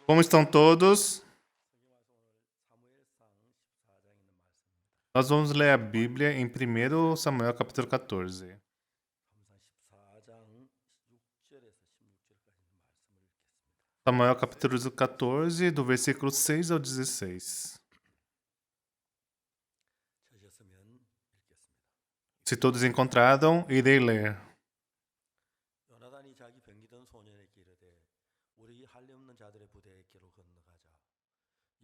Como estão todos? Nós vamos ler a Bíblia em 1 Samuel capítulo 14. Samuel capítulo 14, do versículo 6 ao 16. Se todos encontraram, irei ler. 요나단이 자기 병기던 소년에게 이르되 우리 할례 없는 자들의 부대에게로 건너가자.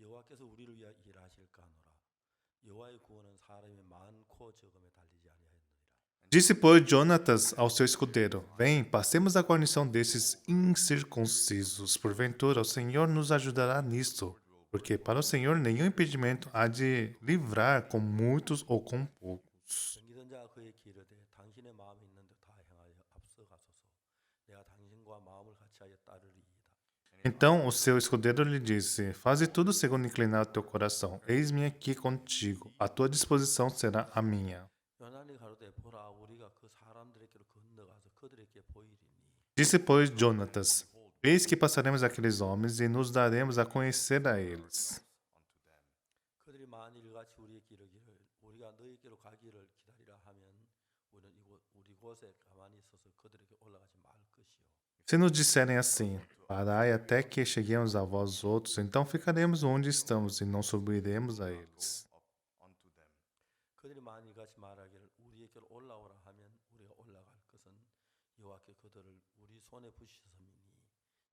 여호와께서 우리를 위하여 일하실까 하노라. 여호와의 구원은 사람이 많고 적음에 달리지 아니하였느니라. Disse, pois, Jonatas ao seu escudeiro: Vem, passemos a guarnição desses incircuncisos. Porventura, o Senhor nos ajudará nisto, porque para o Senhor nenhum impedimento há de livrar com muitos ou com poucos. 병기던 자가 그에게 이르되 당신의 마음에 있는 듯 다 행하여 앞서가소서. 내가 당신과 마음을 같이하여 따르리이다. Então o seu escudeiro lhe disse: Faze tudo segundo inclinar o teu coração. Eis-me aqui contigo. A tua disposição será a minha. 요나단이 가로되 보라 우리가 그 사람들에게로 건너가서 그들에게 보이리니 Disse, pois, Jonatas: Eis que passaremos aqueles homens e nos daremos a conhecer a eles. 그들이 만일 이같이 우리에게 이르기를 우리가 너희에게로 가기를 기다리라 하면 우리는 우리 곳에 가만히 있어서 그들에게 올라가지 말 것이요. Se nos disserem assim: Parai até que cheguemos a vós outros, então ficaremos onde estamos e não subiremos a eles. 그들이 만일 이같이 말하기를 우리에게로 올라오라 하면 우리가 올라갈 것은 여호와께 그들을 우리 손에 부시셨음이니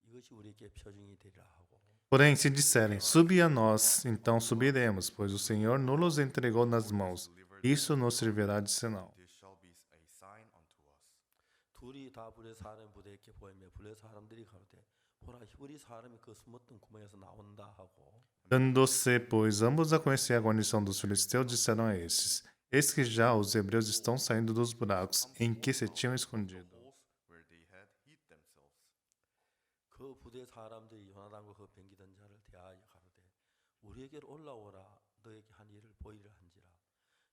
이것이 우리에게 표징이 되리라 하고 Porém, se disserem: Subi a nós, então subiremos, pois o Senhor nos entregou nas mãos. Isso nos servirá de sinal. 둘이 다 블레 사람 부대에게 보이며 블레 사람들이 가로되 보라 히브리 사람이 그 숨었던 구멍에서 나온다 하고 Dando-se, pois, ambos a conhecer a guarnição dos filisteus, disseram a estes: Eis que já os hebreus estão saindo dos buracos em que se tinham escondido. 그 부대 사람들이 요나단과 그 병기던 자를 대하여 가로되 우리에게로 올라오라 너에게 한 일을 보이려 한지라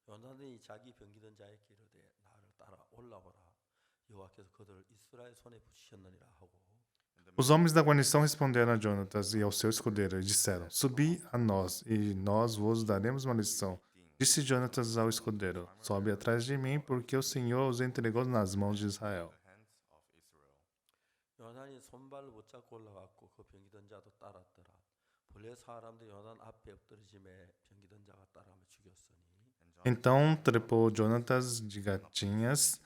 요나단이 자기 병기던 자에게 이르되 나를 따라 올라오라 여호와께서 그들을 이스라엘 손에 붙이셨느니라 하고 Os homens da guarnição responderam a Jonatas e ao seu escudeiro e disseram: Subi a nós, e nós vos daremos uma lição. Disse Jonatas ao escudeiro: Sobe atrás de mim, porque o Senhor os entregou nas mãos de Israel. 요나단이 손발을 붙잡고 올라갔고 그 병기던 자도 따랐더라 블레 사람들이 요나단 앞에 엎드러짐에 병기던 자가 따라하며 죽였으니 Então trepou Jonatas de gatinhas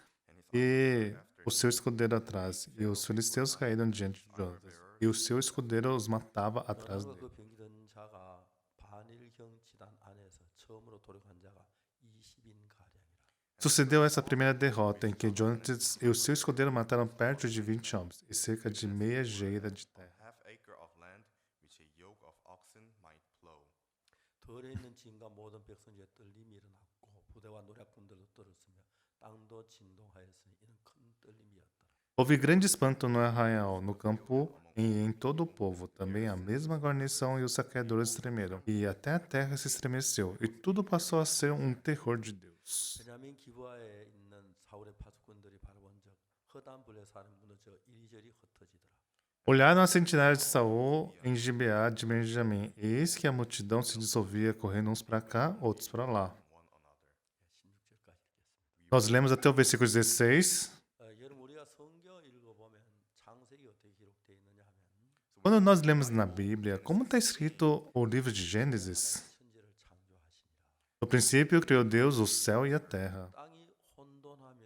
e o seu escudeiro atrás, e os filisteus caíram diante de Jonatas, e o seu escudeiro os matava atrás 요나단과 dele. 그 병기던 자가 반일경 지단 안에서 처음으로 도륙한 자가 20인 가량이라 Sucedeu essa primeira derrota, em que Jonatas e o seu escudeiro mataram perto de 20 homens e cerca de meia geira de terra. 덜에 있는 진과 모든 백성의 떨림이 일어났고 부대와 노략군들도 떨었으며 땅도 진동하였으니 이는 큰 떨림이었더라. Houve grande espanto no arraial, no campo e em todo o povo. Também a mesma guarnição e os saqueadores tremeram, e até a terra se estremeceu, e tudo passou a ser um terror de Deus. 베냐민 기브아에 있는 사울의 파수꾼들이 바라본즉 허단 블레 사람 무너져 이리저리 흩어지더라. Olharam as sentinelas de Saul em Gibeá de Benjamim, e eis que a multidão se dissolvia, correndo uns para cá, outros para lá. 16절까지 읽겠습니다. Nós lemos até o versículo 16. 여러분 우리가 성경을 읽어보면 창세기 어떻게 기록되어 있느냐 하면 Quando nós lemos na Bíblia, como está escrito o livro de Gênesis? 천지를 창조하시니라. No princípio criou Deus o céu e a terra. 땅이 혼돈하며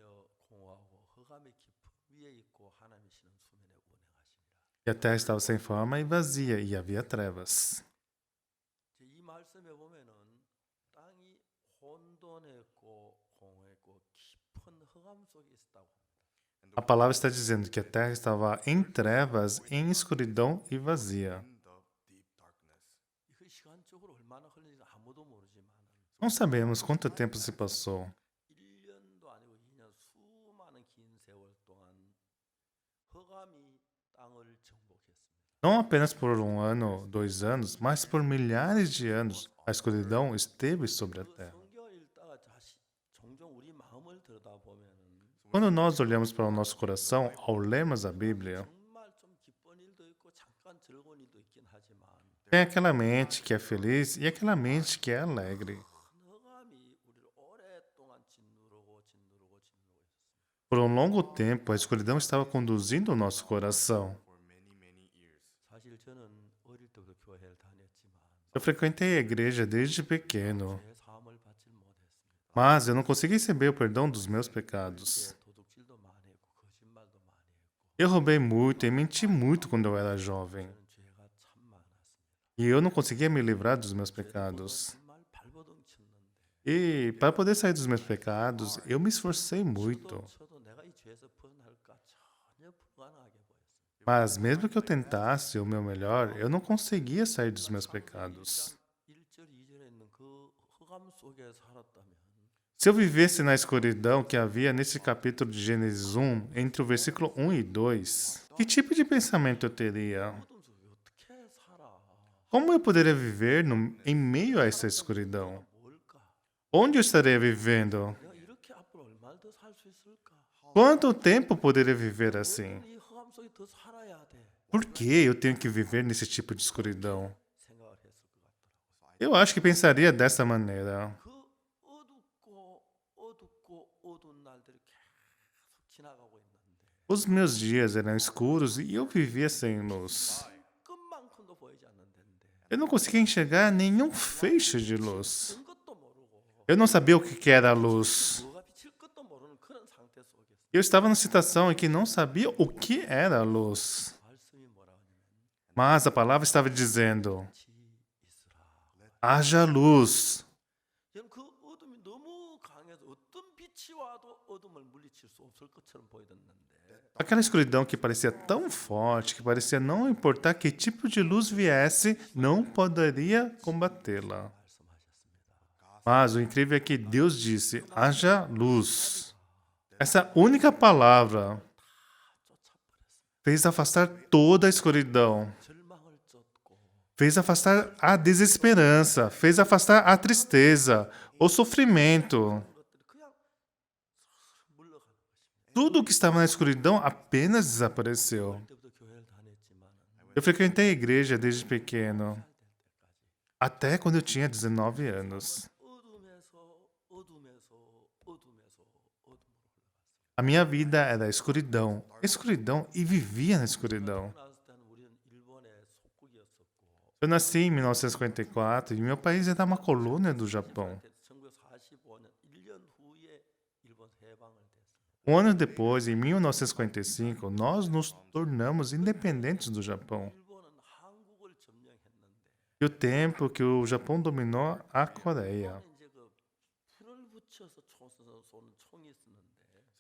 공허하고 흑암의 깊음 위에 있고 하나님이시는 수면에 운행하시니라. E a terra estava sem forma e vazia, e havia trevas. 이 말씀에 보면은 땅이 혼돈했고 공허했고 깊은 흑암 속에 있었다고 합니다. A palavra está dizendo que a terra estava em trevas, em escuridão e vazia. 그 시간적으로 얼마나 흘린지 아무도 모르지만 Não sabemos quanto tempo se passou. 1년도 아니고 2년 수많은 긴 세월 동안 흑암이 땅을 정복했습니다. Não apenas por 1 ano, 2 anos, mas por milhares de anos, a escuridão esteve sobre a 그 terra. 성경을 읽다가 종종 우리 마음을 들여다보면은 Quando nós olhamos para o nosso coração, ao lermos a Bíblia, 정말 좀 기쁜 일도 있고 잠깐 즐거운 일도 있긴 하지만 Tem aquela mente que é feliz e aquela mente que é alegre. 큰 흑암이 우리를 오랫동안 짓누르고 짓누르고 짓누르고 있었습니다. Por um longo tempo, a escuridão estava conduzindo o nosso coração. 사실 저는 어릴 때부터 교회를 다녔지만 Eu frequentei a igreja desde pequeno, 죄 사함을 받질 못했습니다. mas eu não consegui receber o perdão dos meus pecados. 예, 도둑질도 많이 했고 거짓말도 많이 했고 Eu roubei muito e menti muito quando eu era jovem. 저는 죄가 참 많았습니다. E eu não conseguia me livrar dos meus pecados. 정말 발버둥 쳤는데 E para poder sair dos meus pecados, eu me esforcei muito. 쳐도 내가 이 죄에서 벗어날까 전혀 불가능하게 보였습니다. Mas mesmo que eu tentasse o meu melhor, eu não conseguia sair dos meus pecados. 1절 2절에 있는 그 흑암 속에 살았다면 Se eu vivesse na escuridão que havia nesse capítulo de Gênesis 1, entre o versículo 1 e 2, que tipo de pensamento eu teria? 어둠 속에 어떻게 살아? Como eu poderia viver em meio a essa escuridão? 뭘까? Onde eu estaria vivendo? 내가 이렇게 앞으로 얼마나 더 살 수 있을까? Quanto tempo poderia viver assim? 이 흑암 속에 더 살아야 돼. Por que eu tenho que viver nesse tipo de escuridão? 생각을 했을 것 같더라고요. Eu acho que pensaria dessa maneira. 그 어둡고 어두운 날들이 계속 지나가고 있는데 Os meus dias eram escuros e eu vivia sem luz. 끝만큼도 보이지 않는데 Eu não conseguia enxergar nenhum feixe de luz. 든 것도 모르고 Eu não sabia o que era a luz. 뭐가 비칠 것도 모르는 그런 상태 속에서 Eu estava numa situação em que não sabia o que era a luz. 말씀이 뭐라 하냐면 Mas a palavra estava dizendo: 빛이 있으라. haja luz. 저는 그 어둠이 너무 강해서 어떤 빛이 와도 어둠을 물리칠 수 없을 것처럼 보이던데 Aquela escuridão que parecia tão forte, que parecia não importar que tipo de luz viesse, não poderia combatê-la. 말씀하셨습니다. Mas o incrível é que Deus disse: haja luz. Essa única palavra 쫓아버렸습니다. fez afastar toda a escuridão, 절망을 쫓고 fez afastar a desesperança, fez afastar a tristeza, o sofrimento. 것들이 그냥 물러가는 것입니다. Tudo que estava na escuridão apenas desapareceu. 그때부터 교회를 다녔지만 Eu frequentei a igreja desde pequeno, 될 때까지 até quando eu tinha 19 anos. 어둠으로 흘러갔습니다. A minha vida era escuridão, escuridão e vivia na escuridão. 나왔을 때는 우리는 일본의 속국이었었고 Eu nasci em 1954 e meu país era uma colônia do Japão. 1945년 1년 후에 일본 해방을 됐습니다. Um ano depois, em 1955, nós nos tornamos independentes do Japão. 일본은 한국을 점령했는데 E o tempo que o Japão dominou a Coreia. 이제 그 불을 붙여서 쏘는 총이 있었는데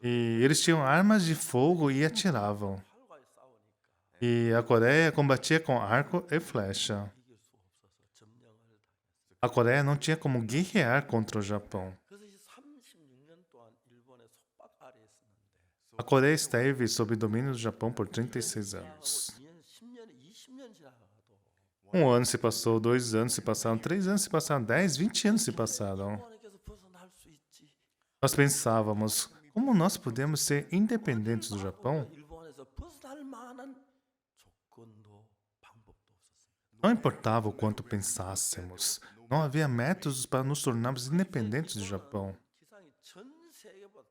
E eles tinham armas de fogo e atiravam. 활과에 싸우니까 E a Coreia combatia com arco e flecha. 이길 수 없어서 점령을 당했어요. A Coreia não tinha como guerrear contra o Japão. 그래서 이 36년 동안 일본의 속박 아래 있었는데 A Coreia esteve sob domínio do Japão por 36 지나가고 anos. 2년, 10년, 20년 지나가도 Um ano se passou, 2 anos se passaram, 3 anos se passaram, 10, 20 anos se passaram. 일본에게서 벗어날 수 있지. Nós pensávamos, como nós podemos ser independentes do Japão? 일본에서 벗어날 만한 조건도 방법도 없었습니다. Não importava o quanto pensássemos, não havia métodos para nos tornarmos independentes do Japão. 기상이 전 세계보다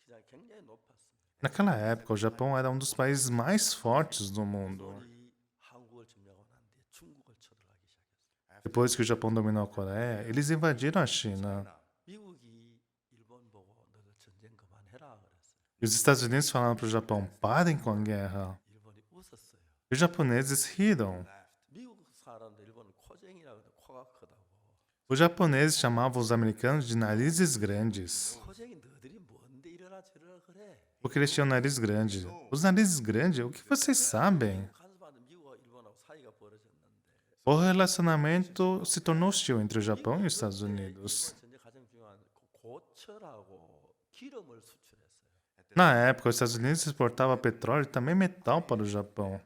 기상이 굉장히 높았습니다. Naquela época, o Japão era um dos países mais fortes do mundo. 우리 한국을 점령하고 난 뒤에 중국을 쳐들어가기 시작했어요. Depois que o Japão dominou a Coreia, eles invadiram a China. 미국이 일본 보고 너들 전쟁 그만해라 그랬어요. E os Estados Unidos falaram para o Japão: parem com a guerra. 일본이 웃었어요. E os japoneses riram. 미국 사람들 일본은 코쟁이라고 해서 코가 크다고. Os japoneses chamavam os americanos de narizes grandes, 코쟁이 너들이 뭔데 이러라 저러라 그래. porque eles tinham nariz grande. Os narizes grandes, o que vocês sabem? 간섭하는 미국과 일본하고 사이가 벌어졌는데 O relacionamento se tornou hostil entre o Japão e os Estados Unidos. 전쟁 가장 중요한 고철하고 기름을 수출했어요. Na época, os Estados Unidos exportavam petróleo e também metal para o Japão.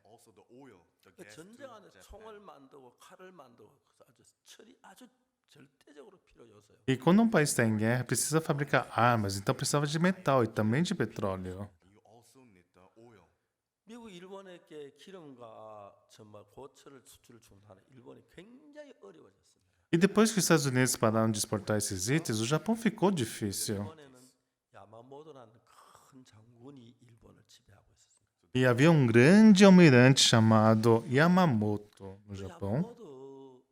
그 전쟁 안에 총을 만들고 칼을 만들고 그래서 아주 철이 아주 절대적으로 필요해서요. E quando um país está em guerra, precisa fabricar armas, então precisava de metal e também de petróleo. 미국 일본에게 기름과 정말 고철을 수출을 중단한 일본이 굉장히 어려워졌습니다. E depois que os Estados Unidos pararam de exportar esses itens, o Japão ficou difícil. 일본에는 야마모토라는 큰 장군이 일본을 지배하고 있었습니다. E havia um grande almirante chamado Yamamoto no 그 Japão. 야마모토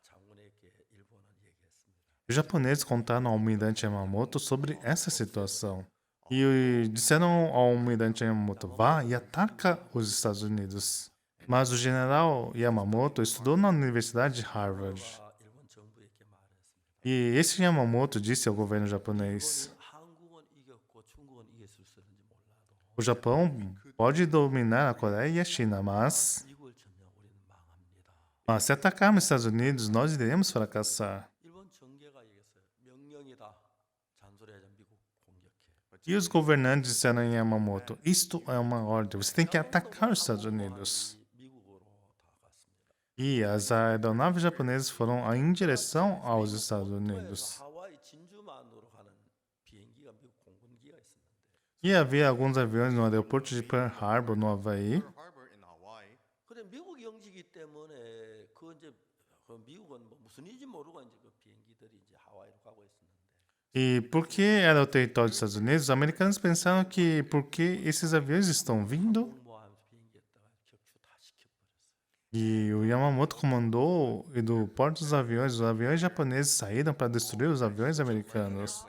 장군에게 일본은 얘기했습니다. Os japoneses contaram ao almirante Yamamoto sobre essa situação. E disseram ao almirante Yamamoto, vá e ataca os Estados Unidos. Mas o general Yamamoto estudou na Universidade de Harvard. 일본 정부에게 말했습니다. E esse Yamamoto disse ao governo japonês, 일본이 한국은 이겼고 중국은 이길 수 있었는지 몰라도 o Japão pode dominar a Coreia e a China, mas 미국을 점령 우리는 망합니다. se atacarmos os Estados Unidos, nós iremos fracassar. 일본 정계가 얘기했어요. 명령이다. 잔소리하자 미국 공격해. E os governantes disseram a Yamamoto, isto é uma ordem, você tem que atacar os Estados Unidos. 미국으로 다가갔습니다. E as aeronaves japonesas foram em direção aos Estados Unidos. 하와이 진주만으로 가는 비행기가 미국 공군기가 있었는데 E havia alguns aviões no aeroporto de Pearl Harbor, no Havaí. Harbor in Hawaii. 그래 미국 영지기 때문에 그 이제 그 미국은 뭐 무슨 일인지 모르고 이제 그 비행기들이 이제 하와이로 가고 있었는데 E porque era o território dos Estados Unidos, os americanos pensaram que porque esses aviões estão vindo, 공모하면서 비행기에다가 격추 다 시켜버렸어요. e o Yamamoto comandou e do porto dos aviões, os aviões japoneses saíram para destruir os aviões americanos.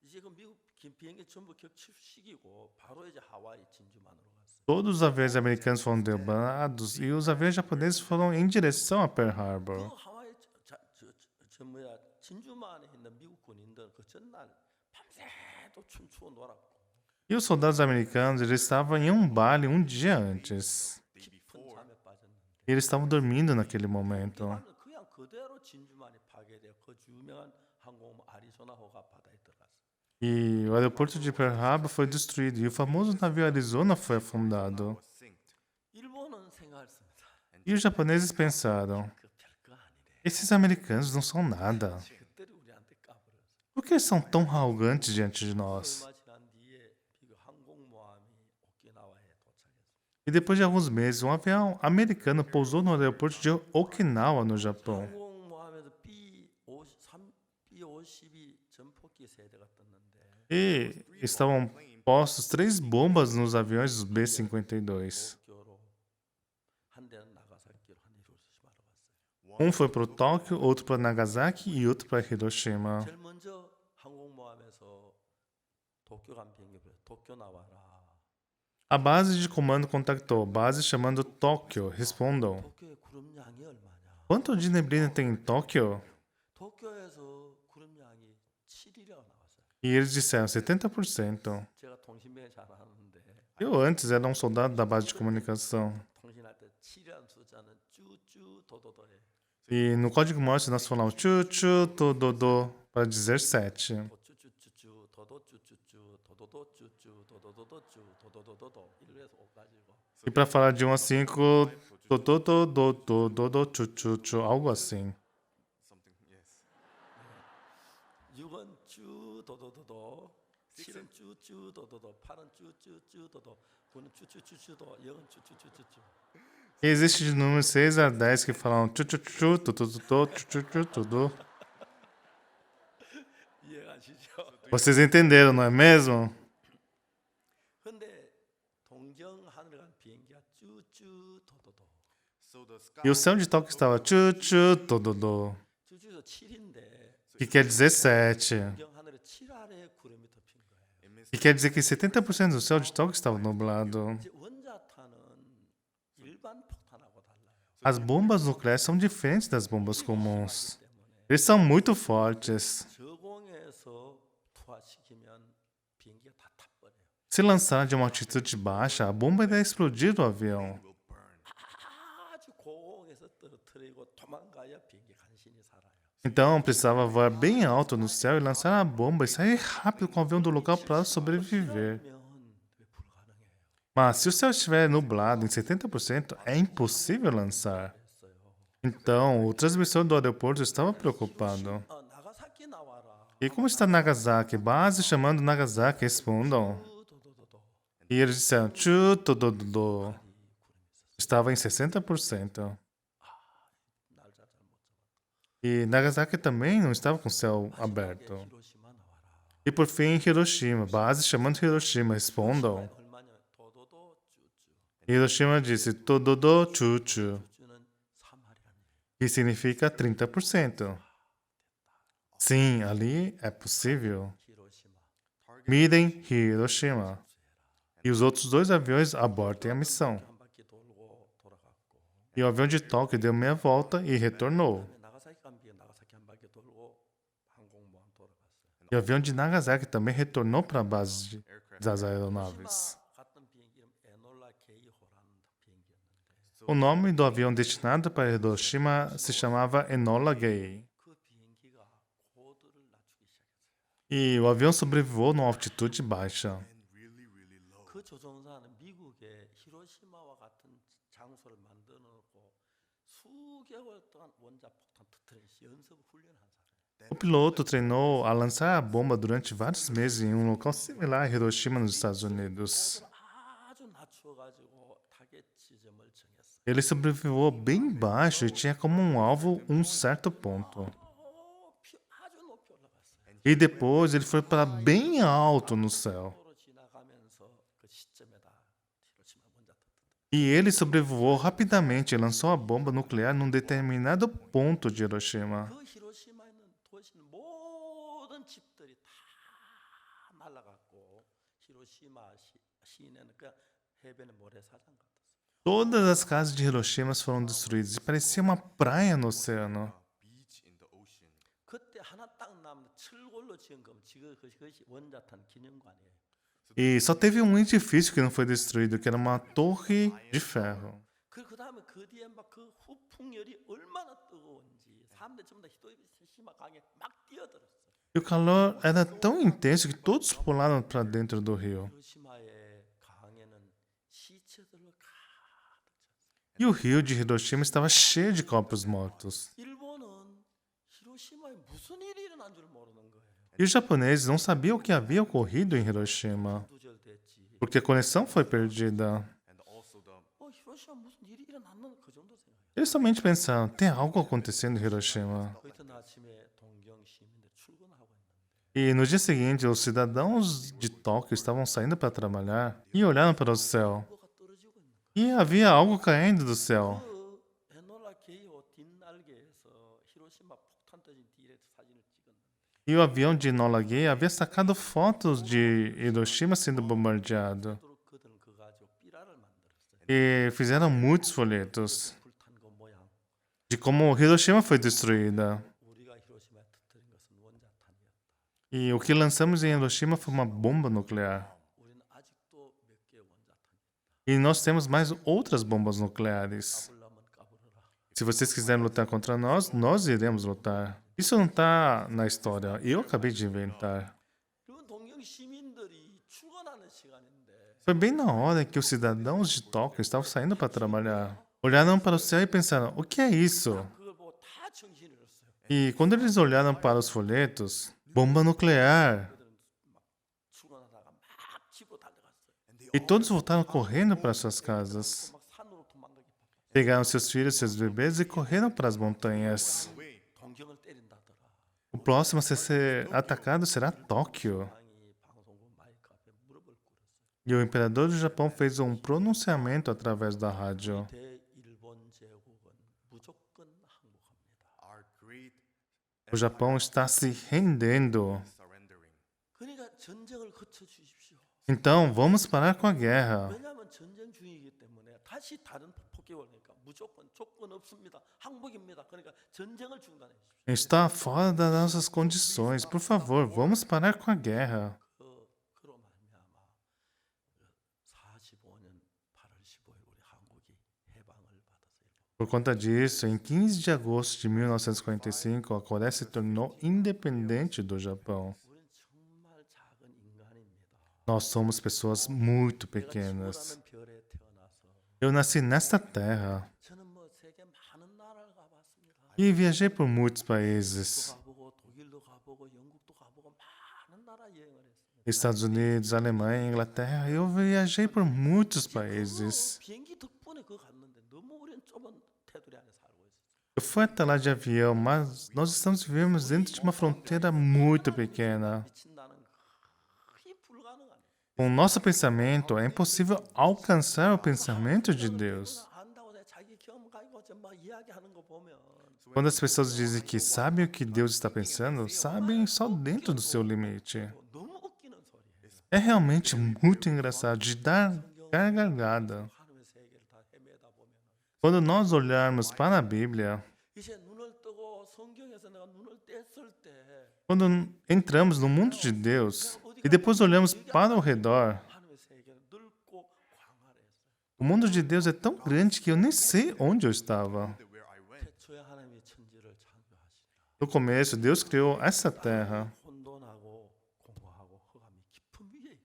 이제 그 미국 비행기 전부 격추시키고 바로 이제 하와이 진주만으로 갔어요. Todos os aviões americanos foram derrubados e os aviões japoneses foram em direção a Pearl 그 Harbor. 하와이 저 뭐야 진주만에 있는 미국 군인들 그 전날 밤새도 춤추고 놀았고 E os soldados americanos, eles estavam em um baile um dia antes. 깊은 잠에 빠졌는데 E eles estavam dormindo naquele momento. 미국은 그냥 그대로 진주만이 파괴되어 그 유명한 항공 아리조나호가 바다에 들어갔어요. E o aeroporto de Pearl Harbor foi destruído e o famoso navio Arizona foi afundado. Was synced. 일본은 생각했습니다. E os japoneses pensaram, 그 별거 아니래. esses americanos não são nada. 그들이 우리한테 까버렸어요. Por que eles são tão arrogantes diante de nós? 얼마 지난 뒤에 미국 항공모함이 오키나와에 도착했어요. E depois de alguns meses, um avião americano pousou no aeroporto de Okinawa, no Japão. 항공모함에서 B-52 전폭기 세대가 떴는데 E estavam postos 3 bombas nos aviões dos B-52. 도쿄로 한 대는 나가사키로 한 히로시마로 갔어요. Um foi para o Tóquio, outro para Nagasaki e outro para Hiroshima. 제일 먼저 항공모함에서 도쿄 간 비행기 도쿄 나와라. A base de comando contactou, base chamando Tóquio, respondam. 도쿄의 구름량이 얼마냐? Quanto de neblina tem em Tóquio? 도쿄에서 구름량이 7이라고 나왔어요. E eles disseram 70%. 제가 통신병에 잘 아는데 Eu antes era um soldado da base de comunicação. 통신할 때 7이라는 숫자는 쭈쭈 도도도예요. E no código Morse nós falamos chuchu, tododo, para dizer 7. 쭈쭈쭈쭈 도도쭈쭈쭈 도도도 쭈쭈 도도도도쭈 도도도도도 1에서 5까지고 E para falar de 1 a 5, tododo, dodo, chuchu, algo assim. Something, yes. 6은 쭈 도도도도 7은 쭈쭈 도도도 8은 쭈쭈쭈 도도 9는 쭈쭈쭈쭈도 0은 쭈쭈쭈쭈쭈 E existe de números 6 a 10 que falam chuchu, chuchu, tudo. 이해가시죠? Vocês entenderam, não é mesmo? 근데 동경 하늘 간 비행기가 쭈쭈 도도도 So the sky E o céu de Tóquio estava chuchu, tododo, 쭈쭈도 7인데 que quer dizer 7. 동경 하늘에 7 아래에 구름이 덮인 거예요. it means Que quer dizer que 70% do céu de Tóquio estava nublado. 이제 원자탄은 일반 폭탄하고 달라요. As bombas nucleares são diferentes das bombas comuns. 때문에 Eles são muito fortes. 저공에서 투하시키면 비행기가 다 타버려요. Se lançar de uma altitude baixa, a bomba irá explodir do avião. will burn. 아주 고공에서 떨어뜨리고 도망가야 비행기 간신히 살아요. Então precisava voar bem alto no céu e lançar a bomba e sair rápido com o avião do local para sobreviver. 그러면 왜 불가능해요? Mas se o céu estiver nublado em 70%, é impossível lançar. 했어요. Então o transmissor do aeroporto estava preocupado. 나가사키 나와라. E como está Nagasaki? Base chamando Nagasaki, respondam. 도도도도. E eles disseram, chu, tododo. estava em 60%. 날짜 잘못 잡았다. E Nagasaki também não estava com o céu 마지막에 aberto. 히로시마 나와라. E por fim, Hiroshima, base chamando Hiroshima, respondam. 히로시마의 얼마냐? 도도도 쭈쭈. Hiroshima disse Tododo Chuchu, 쭈쭈는 3할이라는 얘기. que significa 30%. Sim, ali é possível. 히로시마. Mirem Hiroshima. E os outros dois aviões abortem a missão. 한 바퀴 돌고 돌아갔고. E o avião de Tóquio deu meia volta e retornou. 나가사키 간 비행 나가사키 한 바퀴 돌고 항공모함 돌아갔어요. E o avião de Nagasaki também retornou para a base das aeronaves. 히로시마 갔던 비행기 이름 에놀라 게이호라는 비행기였는데 O nome do avião destinado para Hiroshima se chamava Enola Gay. 그 비행기가 고도를 낮추기 시작했어요. E o avião sobrevoou numa altitude baixa. 그 조종사는 미국의 히로시마와 같은 장소를 만들어 놓고 수개월 동안 원자 폭탄 터뜨리는 연습 훈련한 사람이에요. O piloto treinou a lançar a bomba durante vários meses em um local similar a Hiroshima, nos Estados Unidos. 고도를 아주 낮춰가지고 타겟 지점을 정했어요. Ele sobrevoou bem baixo e tinha como um alvo um certo ponto. 아주 높이 올라갔어요. E depois ele foi para bem alto no céu. 도로 지나가면서 그 시점에다 히로시마 원자 터뜨렸다. E ele sobrevoou rapidamente e lançou a bomba nuclear num determinado ponto de Hiroshima. 그 히로시마에 있는 도시는 모든 집들이 다 날아갔고 히로시마 시내는 그 해변의 모래사장 같았어요. Todas as casas de Hiroshima foram destruídas e parecia uma praia no oceano. Beach in the ocean. 그때 하나 딱 남은 철골로 지은 거면 지금 그것이 원자탄 기념관이에요. E só teve um edifício que não foi destruído, que era uma torre de ferro. 그 다음에 그 뒤에 막 그 후풍열이 얼마나 뜨거운지 사람들 전부 다 히로시마 강에 막 뛰어들었어요. E o calor era tão intenso que todos pularam para dentro do rio. 히로시마의 강에는 시체들로 가득 찼어요. E o rio de Hiroshima estava cheio de corpos mortos. 일본은 히로시마에 무슨 일이 일어난 줄 모르는 거예요. E os japoneses não sabiam o que havia ocorrido em Hiroshima, 두절됐지. porque a conexão foi perdida. And also the 히로시마 무슨 일이 일어났는 그 정도 생각해요. Eles somente pensaram, tem algo acontecendo em Hiroshima. 그 이튿날 아침에 동경 시민들 출근하고 있는데 E no dia seguinte, os cidadãos de Tóquio estavam saindo para trabalhar e olharam para o céu. 뭐가 떨어지고 있는 거예요. E havia algo caindo do céu. 그 에노라 게이호 뒷날개에서 히로시마 폭탄 터진 뒤에 사진을 찍었는데 E o avião de Enola Gay havia sacado fotos de Hiroshima sendo bombardeado. 그토록 그들은 그거 가지고 삐라를 만들었어요. E fizeram muitos folhetos 불탄 거 모양. de como Hiroshima foi destruída. 우리가 히로시마에 터뜨린 것은 원자탄이었다. E o que lançamos em Hiroshima foi uma bomba nuclear. 우리는 아직도 몇 개의 원자탄이 E nós temos mais outras bombas nucleares. 까불라면 까불어라. Se vocês quiserem lutar contra nós iremos lutar. Isso não está na história. Eu acabei de inventar. 그건 동경 시민들이 출근하는 시간인데 Foi bem na hora que os cidadãos de Tóquio estavam saindo para trabalhar. Olharam para o céu e pensaram, o que é isso? 그걸 보고 다 정신을 잃었어요. E quando eles olharam para os folhetos, bomba nuclear. 그들은 막 출근하다가 막 집으로 달려갔어요. E todos voltaram correndo para suas casas. 막 산으로 도망가기 바빴어요. Pegaram seus filhos, seus bebês e correram para as montanhas. 동경을 때린다더라. O próximo a ser atacado será Tóquio. 당이 방송국 마이크 앞에 무릎을 꿇었어요. E o imperador do Japão fez um pronunciamento através da rádio. 대일본 제국은 무조건 항복합니다. our great O Japão está se rendendo. surrendering. 그러니까 전쟁을 거쳐 주십시오. Então, vamos parar com a guerra. 왜냐하면 전쟁 중이기 때문에 다시 다른 폭격이 오니까 무조건 조건 없습니다. 항복입니다. 그러니까 전쟁을 중단해 주십시오. Está fora das nossas condições. Por favor, vamos parar com a guerra. 그로 말미암아 45년 8월 15일 우리 한국이 해방을 받았어요. Por conta disso, em 15 de agosto de 1945, a Coreia se tornou independente do Japão. 우리는 정말 작은 인간입니다. Nós somos pessoas muito 내가 pequenas. 지구라는 별에 태어나서 Eu nasci nesta terra 저는 뭐 세계 많은 나라를 가봤습니다. e viajei por muitos países. 가보고 독일도 가보고 영국도 가보고 많은 나라 여행을 했습니다. Estados Unidos, Alemanha, Inglaterra. Eu viajei por muitos países. 비행기 덕분에 그거 갔는데 좁은 테두리 안에 살고 있어요. Eu fui até lá de avião, mas nós estamos vivendo dentro de uma fronteira muito pequena. 미친다는 거의 불가능한. Com o nosso pensamento, é impossível alcançar o pensamento de Deus. 안다고 자기 경험 가지고 막 이야기하는 거 보면 Quando as pessoas dizem que sabem o que Deus está pensando, sabem só dentro do seu limite. 너무 웃기는 소리예요. É realmente muito engraçado de dar gargalhada. 하나님의 세계를 다 헤매다 보면 Quando nós olharmos para a Bíblia, 이제 눈을 뜨고 성경에서 내가 눈을 뗐을 때 quando entramos no mundo de Deus e depois olhamos para o redor, 하나님의 세계는 넓고 광활했어요. o mundo de Deus é tão grande que eu nem sei onde eu estava. where I went. 태초에 하나님이 천지를 창조하시니라. No começo, Deus criou essa terra. 혼돈하고 공허하고 흑암이 깊은 위에 있고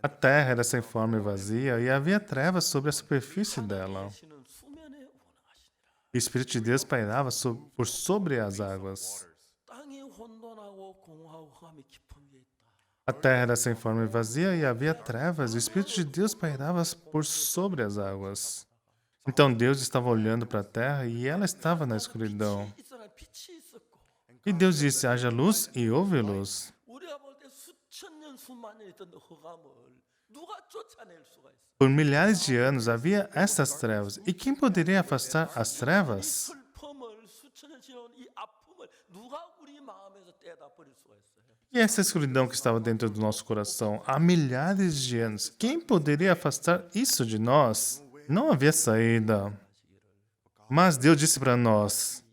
A terra era sem forma e vazia e havia trevas sobre a superfície dela. 계시는 수면에 운행하시니라. E o Espírito de Deus pairava por sobre as águas. 땅이 혼돈하고 공허하고 흑암이 깊은 위에 있다. A terra era sem forma e vazia e havia trevas e o Espírito de Deus pairava por sobre as águas. Então Deus estava olhando para a terra e ela estava na escuridão. 빛이 있었고 E Deus disse: haja luz e houve luz. 우리가 볼 때 수천 년 수만 년 있던 흑암을 누가 쫓아낼 수가 있어? Por milhares de anos havia essas trevas. E quem poderia afastar as 이 trevas? 슬픔을 수천 년 지나온 이 아픔을 누가 우리 마음에서 떼다 버릴 수가 있어요? E essa escuridão que estava dentro do nosso coração há milhares de anos, quem poderia afastar isso de nós? Não havia saída. Mas Deus disse para nós: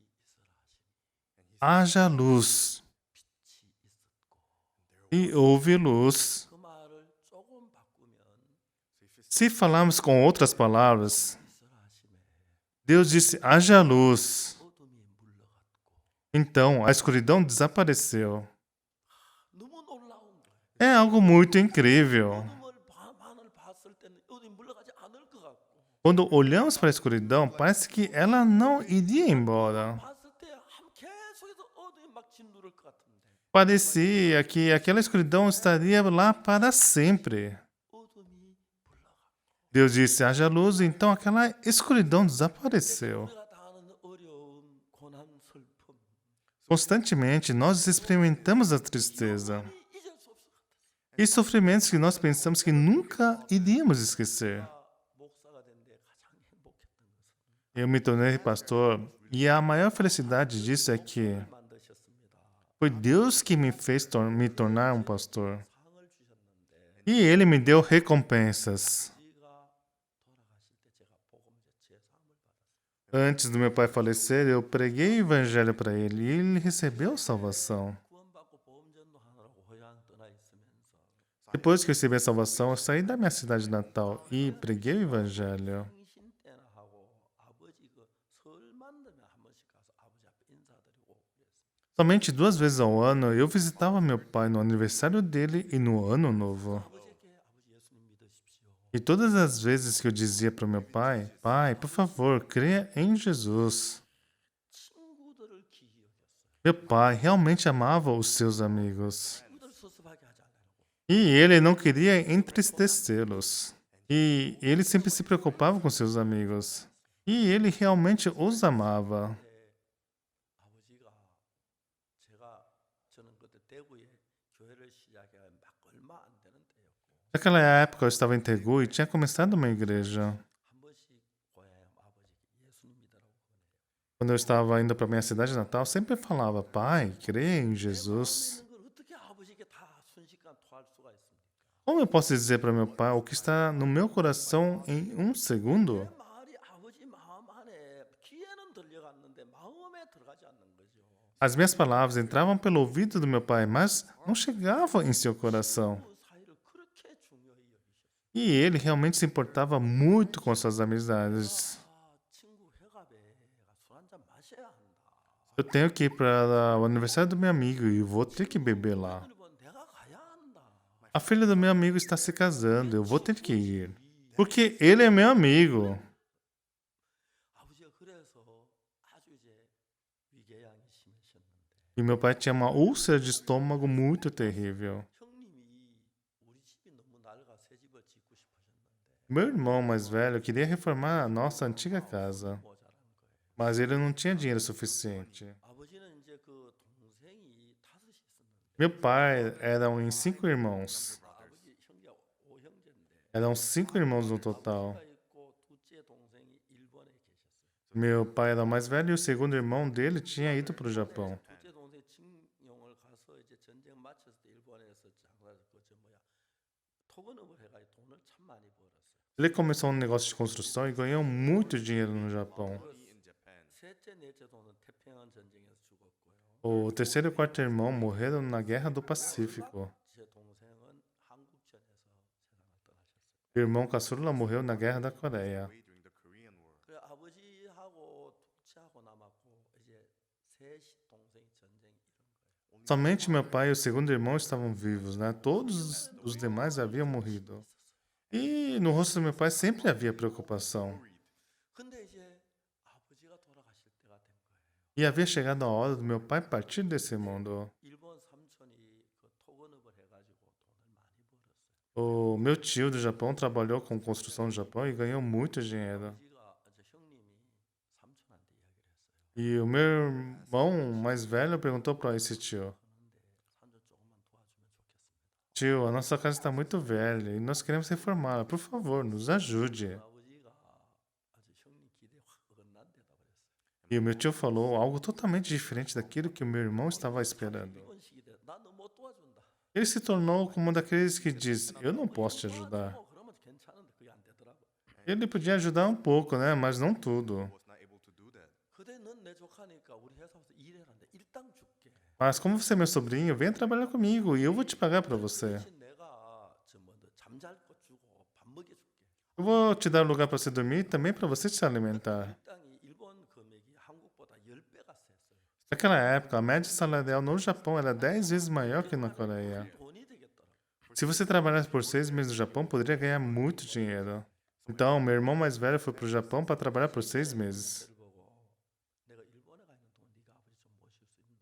haja luz. E houve luz. 그 말을 조금 바꾸면 Se falarmos com outras palavras, 있으라 하심에 Deus disse: haja luz. 어둠이 물러갔고 Então a escuridão desapareceu. 너무 놀라운 거예요. É algo muito incrível. 어둠을 봤을 때는 어둠이 물러가지 않을 것 같고 Quando olhamos para a escuridão, parece que ela não iria embora. 봤을 때 계속해서 어둠이 막 짓누를 것 같은데 Parecia que aquela escuridão estaria lá para sempre. 어둠이 물러가고 Deus disse: haja luz, então aquela escuridão desapareceu. 우리가 당하는 어려움, 고난, 슬픔 Constantemente nós experimentamos a tristeza 잊을 수 없을 것 같아요. e sofrimentos que nós pensamos que nunca iríamos esquecer. 목사가 된 데 가장 행복했던 것은 Eu me tornei pastor e a maior felicidade disso é que 만드셨습니다. foi Deus que me fez me tornar um pastor. 상을 주셨는데 E Ele me deu recompensas. 아버지가 돌아가실 때 제가 복음제 제사함을 받았어요. Antes do meu pai falecer, eu preguei o evangelho para ele e ele recebeu salvação. 구원받고 보험전도 하느라고 고향 떠나 있으면서 Depois que eu recebi a salvação, eu saí da minha cidade natal e preguei o evangelho. 생신 때나 하고 아버지 그 설 만들면 한 번씩 가서 아버지 앞에 인사드리고 그랬어요. Somente 2 vezes ao ano eu visitava meu pai no aniversário dele e no ano novo. 아버지 예수님 믿으십시오. E todas as vezes que eu dizia para o meu pai: pai, por favor, creia em Jesus. 친구들을 기이 여겼어요. Meu pai realmente amava os seus amigos. 친구들 섭섭하게 하지 않으려고. E ele não queria entristecê-los. E ele sempre se preocupava com seus amigos. E ele realmente os amava. 아버지가 제가 저는 그때 대구에 교회를 시작해 막 얼마 안 되는 때였고 Naquela época eu estava em Tegu e tinha começado uma igreja. 한 번씩 고향에 아버지께 예수님 믿으라고 그러네요. Quando eu estava indo para minha cidade natal, sempre falava: pai, creia em Jesus. 있는 걸 어떻게 아버지께 다 순식간 토할 수가 있습니까? Como eu posso dizer para meu pai o que está no meu coração em um segundo? 내 말이 아버지 마음 안에 귀에는 들려갔는데 마음에 들어가지 않는 거죠. As minhas palavras entravam pelo ouvido do meu pai, mas não chegavam em seu coração. 그 사이를 그렇게 중요히 여기셨어요. E ele realmente se importava muito com suas amizades. 친구 회갑에 술 한잔 마셔야 한다. Eu tenho que ir para o aniversário do meu amigo e vou ter que beber lá. 일본 내가 가야 한다. A filha do meu amigo está se casando, eu vou ter que ir. Porque ele é meu amigo. 아버지가 그래서 아주 이제 위궤양이 심하셨는데 E meu pai tinha uma úlcera de estômago muito terrível. 형님이 우리 집이 너무 낡아 새 집을 짓고 싶으셨는데 Meu irmão mais velho queria reformar a nossa antiga casa. 모자란 mas ele não tinha dinheiro suficiente. 아버지는 이제 그 동생이 다섯이 있었는데 Meu pai eram em 5 irmãos. 아버지 형제가 5형제인데 Eram 5 irmãos no total. 아버지가 있고 둘째 동생이 일본에 계셨어요. Meu pai era o mais velho e o segundo irmão dele tinha ido para o Japão. 둘째 동생 징용을 가서 이제 전쟁 마쳤을 때 일본에서 장사 그저 뭐야 토건업을 해가지고 돈을 참 많이 벌었어요. Ele começou um negócio de construção e ganhou muito dinheiro no Japão. in Japan. 셋째 넷째 동생 태평양 전쟁에서 죽었고요. O terceiro e o quarto irmão morreram na Guerra do Pacífico. 제 동생은 한국전에서 세상을 떠나셨어요. O irmão caçula morreu na Guerra da Coreia. Way during the Korean War. 그래 아버지하고 둘째하고 남았고 이제 셋 동생이 전쟁 이런 거예요. Somente meu pai e o segundo irmão estavam vivos, né? Todos os demais haviam morrido. E no rosto do meu pai sempre havia preocupação. 근데 이제 아버지가 돌아가실 때가 된 거예요. E havia chegado a hora do meu pai partir desse mundo. 일본 삼촌이 그 토건업을 해가지고 돈을 많이 벌었어요. O meu tio do Japão trabalhou com construção no Japão e ganhou muito dinheiro. 아버지가 저 형님이 삼촌한테 이야기를 했어요. E o meu irmão mais velho perguntou para esse tio: 그런데 삼촌 조금만 도와주면 좋겠습니다. Tio, a nossa casa está muito velha e nós queremos reformá-la. Por favor, nos ajude. 아버지가 아주 형님 기대에 확 어긋난 대답을 했어요. E o meu tio falou algo totalmente diferente daquilo que o meu irmão estava esperando. 이번 시기에 나너 못 도와준다. Ele se tornou como um daqueles que diz: Eu não posso te ajudar. 그러면 괜찮은데 그게 안 되더라고. Ele podia ajudar um pouco, né? Mas não tudo. Was not able to do that. 그대 넌 내 조카니까 우리 회사에서 일해라는데 일당 줄게. Mas como você é meu sobrinho, venha trabalhar comigo e eu vou te pagar para você. 대신 내가 저뭐너 잠잘 곳 주고 밥 먹여줄게. Eu vou te dar lugar para você dormir e também para você se alimentar. 일당이 일본 금액이 한국보다 10배가 셌어요. Naquela época, a média salarial no Japão era 10 vezes maior que na Coreia. 돈이 되겠더라고. Se você trabalhasse por 6 meses no Japão, poderia ganhar muito dinheiro. Então, meu irmão mais velho foi para o Japão para trabalhar por 6 meses. 그걸 보고 내가 일본에 가 있는 동안 네가 아버지 좀 모실 수 있나?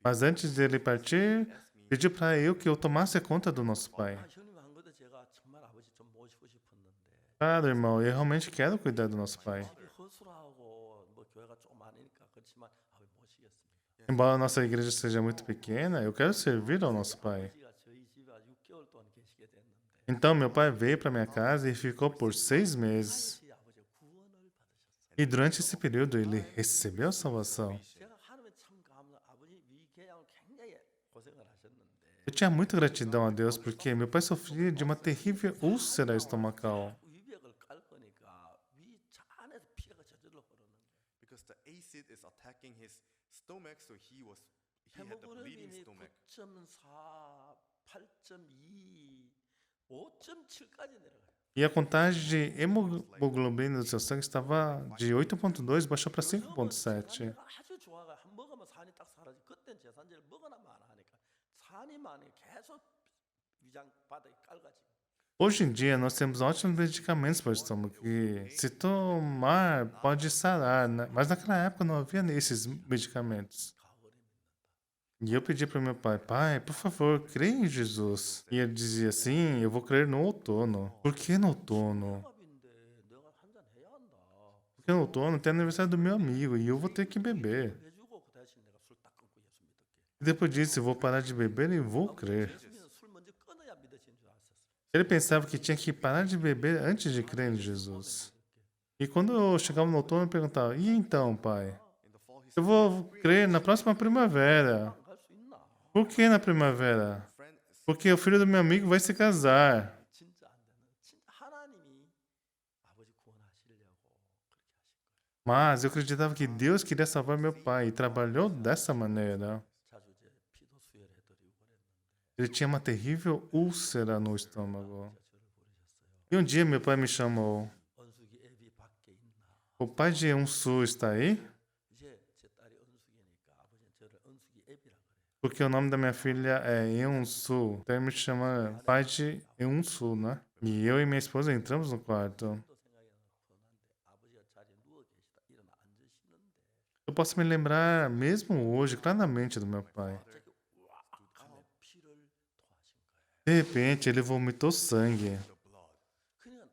Mas antes dele partir, pediu para eu que eu tomasse conta do nosso pai. 아, 형님 한 것도 제가 정말 아버지 좀 모시고 싶었는데 Claro, irmão, eu realmente quero cuidar do nosso pai. 집이 허술하고 뭐 교회가 좀 많으니까 그렇지만 아버지 모시겠습니다. Embora a nossa igreja seja muito pequena, eu quero servir ao nosso pai. 아버지가 저희 집에 6개월 동안 계시게 됐는데 Então, meu pai veio para minha casa e ficou por 6 meses. 당시 아버지가 구원을 받으셨어요. E durante esse período, ele recebeu a salvação. 제가 하나님의 참 감사 아버지 위궤양을 굉장히 고생을 하셨는데 Eu tinha muita gratidão a Deus porque meu pai sofria de uma terrível úlcera estomacal. 위벽을 깔 거니까 위 안에서 피가 저절로 흐르는 거예요. Because the acid is attacking his stomach, so he had the bleeding 헤모그로빈이 stomach. 9.4, 8.2, 5.7까지 내려가요. E a contagem de hemoglobina do seu sangue estava de 8,2 baixou para 요즘은 5,7. 제산제가 아주 좋아가 한 먹으면 산이 딱 사라지. 그땐 제산제를 먹어나면 안 하니까 산이 많이 계속 위장 바닥이 깔가지고. Hoje em dia, nós temos ótimos medicamentos para o estômago que, se tomar, pode sarar, né? Mas naquela época não havia esses medicamentos. 가을에 믿는다. E eu pedi para meu pai, pai, por favor, creia em Jesus. E ele dizia, sim, eu vou crer no outono. Por que no outono? 합인데 내가 한잔 해야 한다. Porque no outono tem aniversário do meu amigo e eu vou ter que beber. 해주고 그 대신 내가 술 딱 끊고 예수 믿을게. E depois disso, eu vou parar de beber e vou crer. 예수 믿으면 술 먼저 끊어야 믿으신 줄 알았었어요. Ele pensava que tinha que parar de beber antes de crer em Jesus. E quando eu chegava no outono, eu perguntava, e então, pai? In the fall, he Eu vou crer na próxima primavera. 갈수 있나? Por que na primavera? friend Porque o filho do meu amigo vai se casar. 진짜 안 되는. 진짜 하나님이 아버지 구원하시려고 그렇게 하신 거예요. Mas eu acreditava que Deus queria salvar meu pai e trabalhou dessa maneira. 자주 이제 피도 수혈해 드리고 그랬는데 Ele tinha uma terrível úlcera no estômago. 저를 부르셨어요. E um dia meu pai me chamou. 언숙이 애비 밖에 있나? O pai de Eunsu está aí? 이제 제 딸이 언숙이니까 아버지는 저를 언숙이 애비라 그래요. Porque o nome da minha filha é Eunsu. Então ele me chama pai de Eunsu, né? E eu e minha esposa entramos no quarto. 또 생각이 나는데 아버지가 자리에 누워 계시다 일어나 앉으시는데 Eu posso me lembrar, mesmo hoje, claramente do meu pai. 갑자기 우악 하며 피를 토하신 거예요. De repente, ele vomitou sangue. the blood. 그냥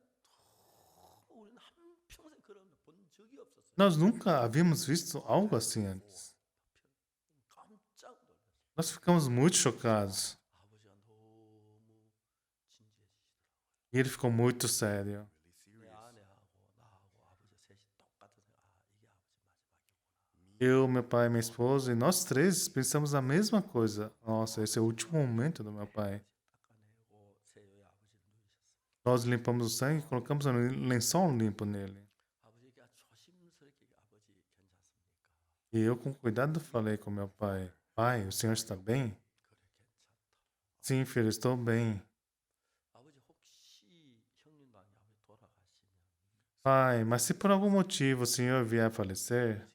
우리는 한 평생 그런 본 적이 없었어요. Nós nunca havíamos visto algo assim antes. 깜짝 놀랐어요. Nós ficamos muito chocados. 아버지가 너무 진지해지시더라고요. E ele ficou muito sério. Really 내 serious. 아내하고 나하고 아버지 셋이 똑같은 생각. 이게 아버지 마지막이구나. Eu, meu pai, minha esposa e nós três pensamos a mesma coisa. Nossa, esse é o último momento do meu pai. 닦아내고 세요에 아버지를 누이셨어요. Nós limpamos o sangue e colocamos um lençol limpo nele. 아버지에게 아주 조심스럽게 아버지 괜찮습니까? E eu, com cuidado, falei com meu pai: Pai, o senhor está bem? 그래 괜찮다. Sim, filho, estou bem. 아버지 혹시 형님도 아니 아버지 돌아가시면 Pai, mas se por algum motivo o senhor vier a falecer,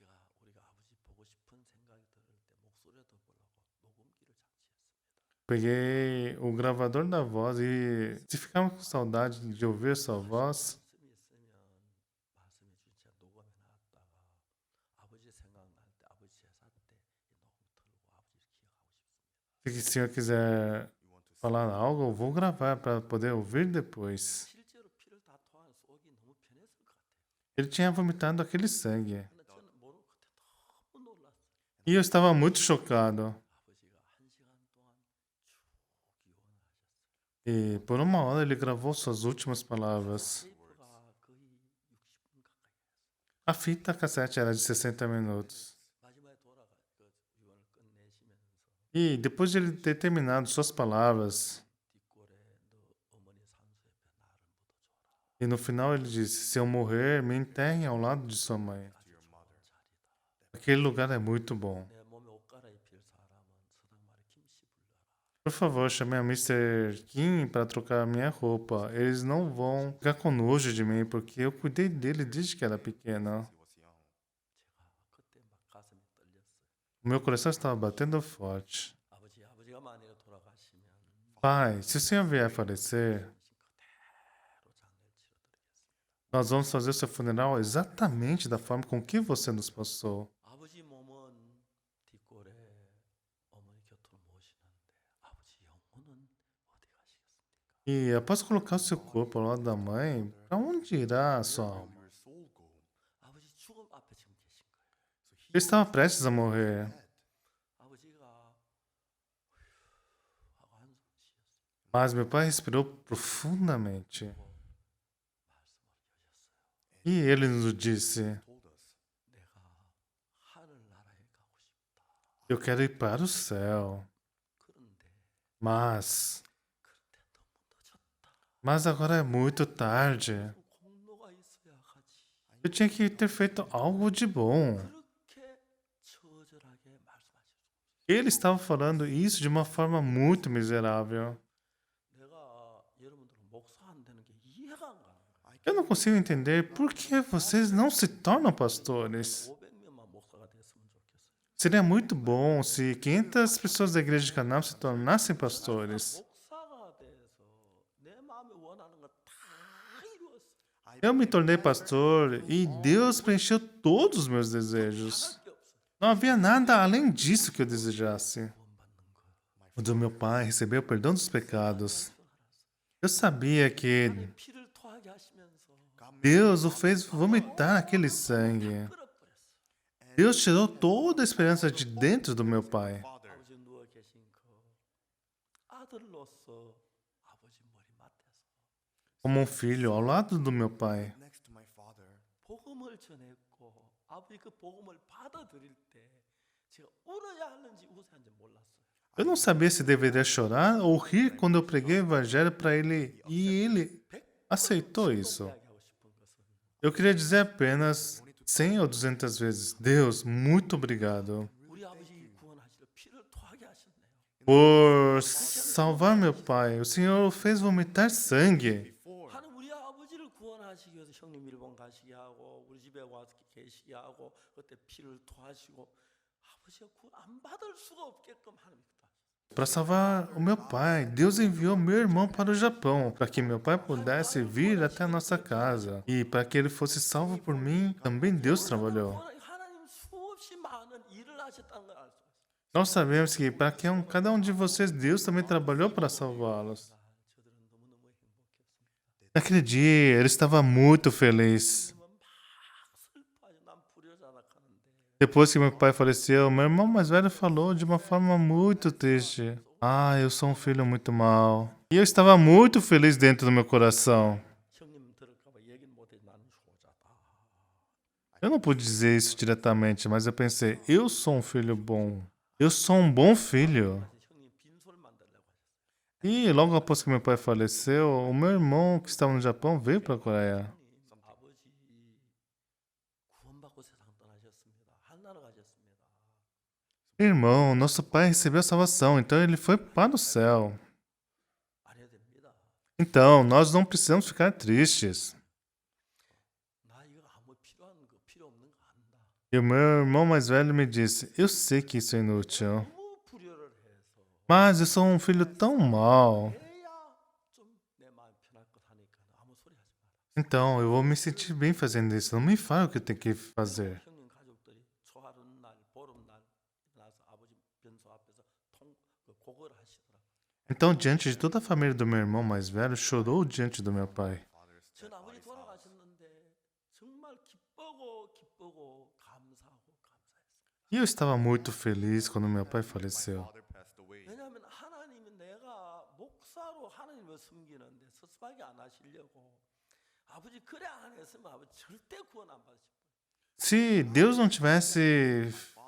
우리가 아버지 보고 싶은 생각이 들을 때 목소리를 들어보려고 녹음기를 장치했습니다. peguei o gravador da voz e se ficarmos com saudade de ouvir sua voz, 말씀이 있으면 말씀해 주신 채 녹음해 놨다가 아버지 생각날 때 아버지 제사 때 이 녹음 틀고 아버지를 기억하고 싶습니다. se o senhor quiser You want to falar algo, eu vou gravar para poder ouvir depois. 실제로 피를 다 토한 속이 너무 편했을 것 같아요. Ele tinha vomitado aquele sangue. 근데 저는 모르고 그때 너무 놀랐어요. E eu estava muito chocado. 아버지가 1시간 동안 쭉 유언을 하셨어요. E por uma hora ele gravou suas últimas palavras. 테이프가 거의 60분 가까이 했어요. A fita cassete era de 60 minutos. 마지막에 돌아가 그 유언을 끝내시면서 E depois de ele ter terminado suas palavras, 뒷골에 너 어머니 산소 옆에 나를 묻어줘라. e no final ele disse: Se eu morrer, me enterrem ao lado de sua mãe. to your mother. Aquele lugar é muito bom. 내 몸에 옷 갈아입힐 사람은 서당말에 김씨 불러라. Por favor, chame a Mr. Kim para trocar a minha roupa. Eles não vão ficar com nojo de mim, porque eu cuidei dele desde que era pequena. He was young. 제가 그때 막 가슴이 떨렸어요. O meu coração estava batendo forte. 아버지가 만약에 돌아가시면 Pai, se o senhor vier a falecer, 그대로 장례를 치러드리겠습니다. nós vamos fazer o seu funeral exatamente da forma com que você nos passou. 아버지 몸은 뒷골에 어머니 곁으로 모시는데 아버지 영혼은 어디 가시겠습니까? E após colocar o seu corpo ao lado da mãe, para onde irá a sua Where will alma? your soul go? 아버지 죽음 앞에 지금 계신 거예요. So he Ele estava prestes a morrer. dead. 아버지가 하고 한숨 쉬었어요. Mas meu pai respirou profundamente. 말씀을 여셨어요. E ele nos disse: Told us, 내가 하늘나라에 가고 싶다. Eu quero ir para o céu. 그런데 Mas 너무 늦었다. Mas agora é muito tarde. 공로가 있어야 하지. Eu tinha que ter feito algo de bom. 그렇게 처절하게 말씀하셨어요. Ele estava falando isso de uma forma muito miserável. 내가 여러분들 목사 안 되는 게 이해가 안 가는 거예요. Eu não consigo entender por que vocês não se tornam pastores. 500명만 목사가 됐으면 좋겠어요. Seria muito bom se 500 pessoas da igreja de Canaã se tornassem pastores. 목사가 돼서 내 마음에 원하는 거 다 이루었어요. Eu me tornei pastor e Deus preencheu todos os meus desejos. 바랄 게 없어요. Não havia nada além disso que eu desejasse. 구원받는 거. Quando meu pai recebeu o perdão dos pecados, eu sabia que 하나님 피를 토하게 하시면서 Deus o fez vomitar aquele sangue. 끌어버렸어요. Deus tirou toda a esperança de dentro do meu pai. Father, 아버지 누워 계신 그 아들로서 아버지 머리맡에서 Como um filho ao lado do meu pai. next to my father, 복음을 전했고 아버지 그 복음을 받아들일 때 제가 울어야 하는지 웃어야 하는지 몰랐어요. Eu não sabia se deveria chorar ou rir quando eu preguei o evangelho para ele e ele aceitou isso. 이야기하고 싶은 것은 Eu queria dizer apenas 100 ou 200 vezes: Deus, muito obrigado 우리 아버지 구원하시려 피를 토하게 하셨네요. por salvar meu pai. O Senhor o fez vomitar sangue. before 하나님 우리 아버지를 구원하시기 위해서 형님 일본 가시게 하고 우리 집에 와서 계시게 하고 그때 피를 토하시고 아버지가 구원 안 받을 수가 없게끔 하나님 그다. Para salvar o meu pai, Deus enviou meu irmão para o Japão, para que meu pai pudesse vir até a nossa casa. E para que ele fosse salvo por mim, também Deus trabalhou. 하나님 수없이 많은 일을 하셨다는 걸 알 수 있어요. Nós sabemos que para cada um de vocês, Deus também trabalhou para salvá-los. 저들은 너무너무 행복했습니다. Naquele dia, ele estava muito feliz. 막 슬퍼하죠. 난 Depois que meu pai faleceu, meu irmão mais velho falou de uma forma muito triste. Ah, eu sou um filho muito mau. E eu estava muito feliz dentro do meu coração. 형님 들을까봐 얘기는 못해 나는 효자다. Eu não pude dizer isso diretamente, mas eu pensei, eu sou um filho bom. Eu sou um bom filho. 형님 빈소를 만들려고 하셨어요. E logo após que meu pai faleceu, o meu irmão que estava no Japão veio para a Coreia. 형님 아버지 구원받고 세상 떠나셨습니다. 한나라 가셨습니다. Irmão, nosso pai recebeu a salvação, então ele foi para o céu. 안 해도 됩니다. Então, nós não precisamos ficar tristes. 나 이거 아무 필요 없는 거 안다. E o meu irmão mais velho me disse, eu sei que isso é inútil, 너무 불효를 해서 mas eu sou um filho tão mau. 해야 좀 내 마음 편할 것 하니까 아무 소리 하지 마라. Então, eu vou me sentir bem fazendo isso. Não me fale o que eu tenho que fazer. 형님 가족들이 초하룻날 보름날 일어나서 아버지 변소 앞에서 고거를 하시더라. Então, diante de toda a família do meu irmão mais velho, chorou diante do meu pai. 전 아버지 돌아가셨는데 정말 기쁘고 감사했어요. E eu estava muito feliz quando meu pai faleceu. Father passed away. 왜냐하면 하나님은 내가 목사로 하나님을 섬기는데 섭섭하게 안 하시려고 아버지 그래 안 했으면 아버지 절대 구원 안 받으실 거예요. Se Deus não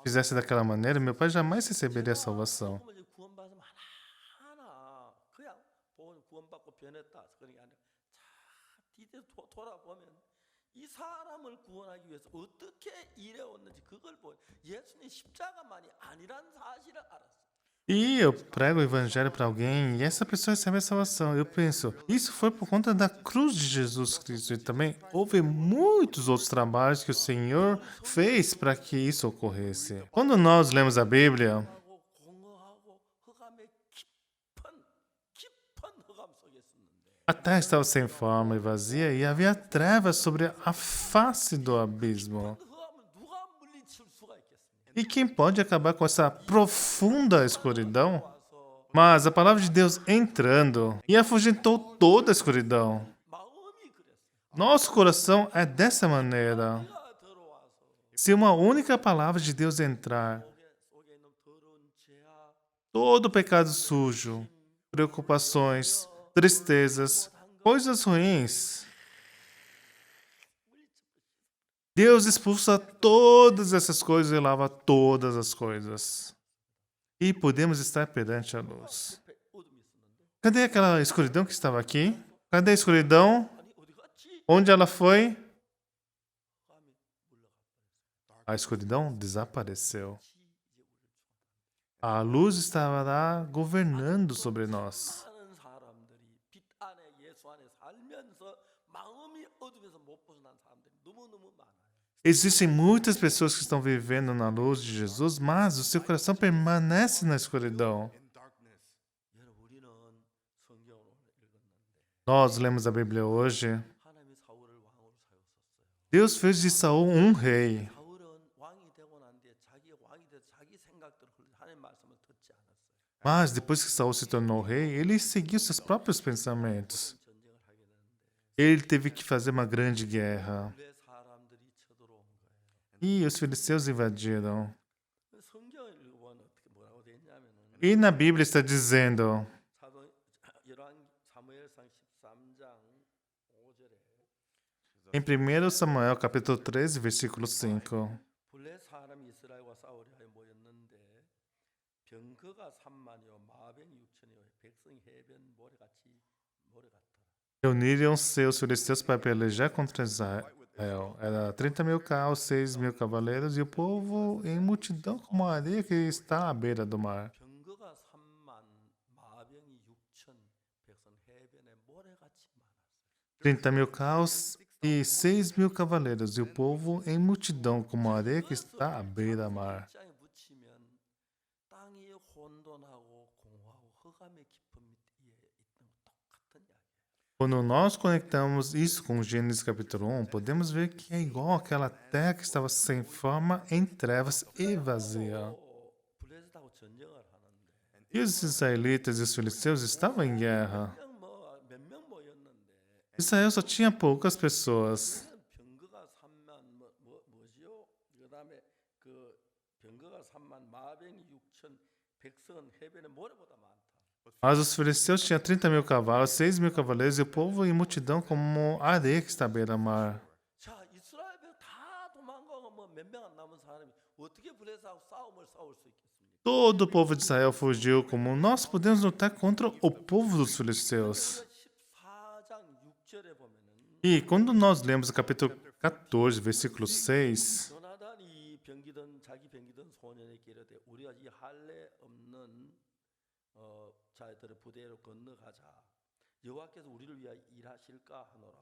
fizesse daquela maneira, meu pai jamais receberia a salvação. 그러면 이제 구원 받으면 하나 그냥 구원받고 변했다 그런 게 아니라 자 뒤에 돌아보면 이 사람을 구원하기 위해서 어떻게 일해왔는지 그걸 보여 예수님 십자가만이 아니란 사실을 알았어. E eu prego o evangelho para alguém e essa pessoa recebe a salvação. Eu penso, isso foi por conta da cruz de Jesus Cristo. E também houve muitos outros trabalhos que o Senhor fez para que isso ocorresse. Quando nós lemos a Bíblia, 공허하고 흑암의 깊은 흑암 속에 있었는데 a terra estava sem forma e vazia e havia trevas sobre a face do abismo. 흑암을 누가 물리칠 수가 있겠습니까? E quem pode acabar com essa profunda escuridão? Mas a palavra de Deus entrando e afugentou toda a escuridão. 마음이 그랬어요. Nosso coração é dessa maneira. 그가 들어와서 Se uma única palavra de Deus entrar, 속에 있는 더러운 죄악, todo pecado sujo, preocupações, tristezas, coisas ruins, Deus expulsa todas essas coisas e lava todas as coisas. E podemos estar perante a luz. 옆에 어둠이 있었는데 Cadê aquela escuridão que estava aqui? Cadê a escuridão? 아니 어디 갔지? Onde ela foi? 흑암이 물러가. A escuridão desapareceu. 이제 우리를 A luz estava lá governando sobre nós. 많은 사람들이 빛 안에 예수 안에 살면서 마음이 어둠에서 못 벗어난 사람들이 너무너무 많아요. Existem muitas pessoas que estão vivendo na luz de Jesus, mas o seu coração permanece na escuridão. In darkness. 여러분 우리는 성경을 오늘 읽었는데 Nós lemos a Bíblia hoje. 하나님이 사울을 왕으로 세웠었어요. Deus fez de Saul um rei. 사울은 왕이 되고 난 뒤에 자기가 왕이 돼서 자기 생각대로 하나님 말씀을 듣지 않았어요. Mas depois que Saul se tornou rei, ele seguiu seus próprios pensamentos. 전쟁을 하게 되는데 Ele teve que fazer uma grande guerra. 블레 사람들이 쳐들어온 거예요. E os filisteus invadiram. 성경을 읽어보면 어떻게 뭐라고 돼 있냐면은 E na Bíblia está dizendo, 사무엘상 13장 5절에 em 1 Samuel capítulo 13, versículo 5. 블레 사람이 이스라엘과 싸우려 하여 모였는데 병거가 3만이요 마병이 6천이요 백성이 해변 모래 같더라. Reuniram-se os filisteus para pelejar contra Israel. Era 30.000 carros, 6.000 cavaleiros e o povo em multidão como a areia que está à beira do mar. 병거가 3만 마병이 6천 백성 해변에 모래같이 많았어요. 30.000 carros e 6.000 cavaleiros e o povo em multidão como a areia que está à beira do mar. 입장에 붙이면 땅이 혼돈하고 공허하고 흑암의 깊은 밑에 있는 것 똑같은 이야기예요. Quando nós conectamos isso com Gênesis capítulo 1, podemos ver que é igual àquela terra que estava sem forma, em trevas e vazia. 블레셋하고 전쟁을 하는데 E os israelitas e os filisteus estavam em guerra. 몇 명 모였는데 Israel só tinha poucas pessoas. 병거가 3만 뭐지요? 그다음에 그 백성은 해변의 모래보다 많다. Mas os filisteus tinham 30.000 cavalos, 6.000 cavaleiros e o povo em multidão como a areia que está à beira-mar. 자, 이스라엘 다 도망가고 뭐 몇 명 안 남은 사람이 어떻게 블레셋하고 싸움을 싸울 수 있겠습니까? Todo o povo de Israel fugiu, como nós podemos lutar contra o povo dos filisteus. 우리가 14장 6절에 보면은 E quando nós lemos o capítulo 14, versículo 6, 요나단이 병기던 자기 병기던 소년에게 이르되 우리가 이 할례 없는 자들의 부대로 건너가자. 여호와께서 우리를 위하여 일하실까 하노라.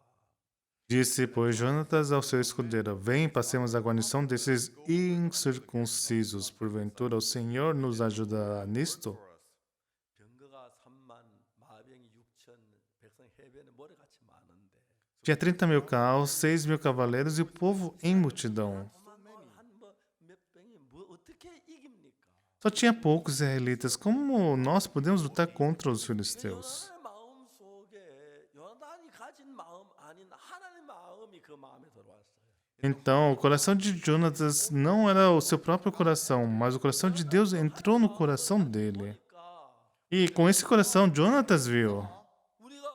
disse, pois, Jonatas ao seu escudeiro: Vem, passemos a guarnição desses incircuncisos. Porventura, o Senhor nos ajudará nisto? 병거가 3만, 마병이 6천, 백성 해변에 모래같이 많은데 Tinha 30.000 carros, 6.000 cavaleiros e o povo em multidão. 한몇 병이 뭐 어떻게 이깁니까? Só tinha poucos israelitas. Como nós podemos lutar contra os filisteus? 요나단의 마음 속에 요나단이 가진 마음 아닌 하나님의 마음이 그 마음에 들어왔어요. Então, o coração de Jonatas não era o seu próprio coração, mas o coração de Deus entrou no coração dele. 그러니까 E com esse coração, Jonatas viu. 우리가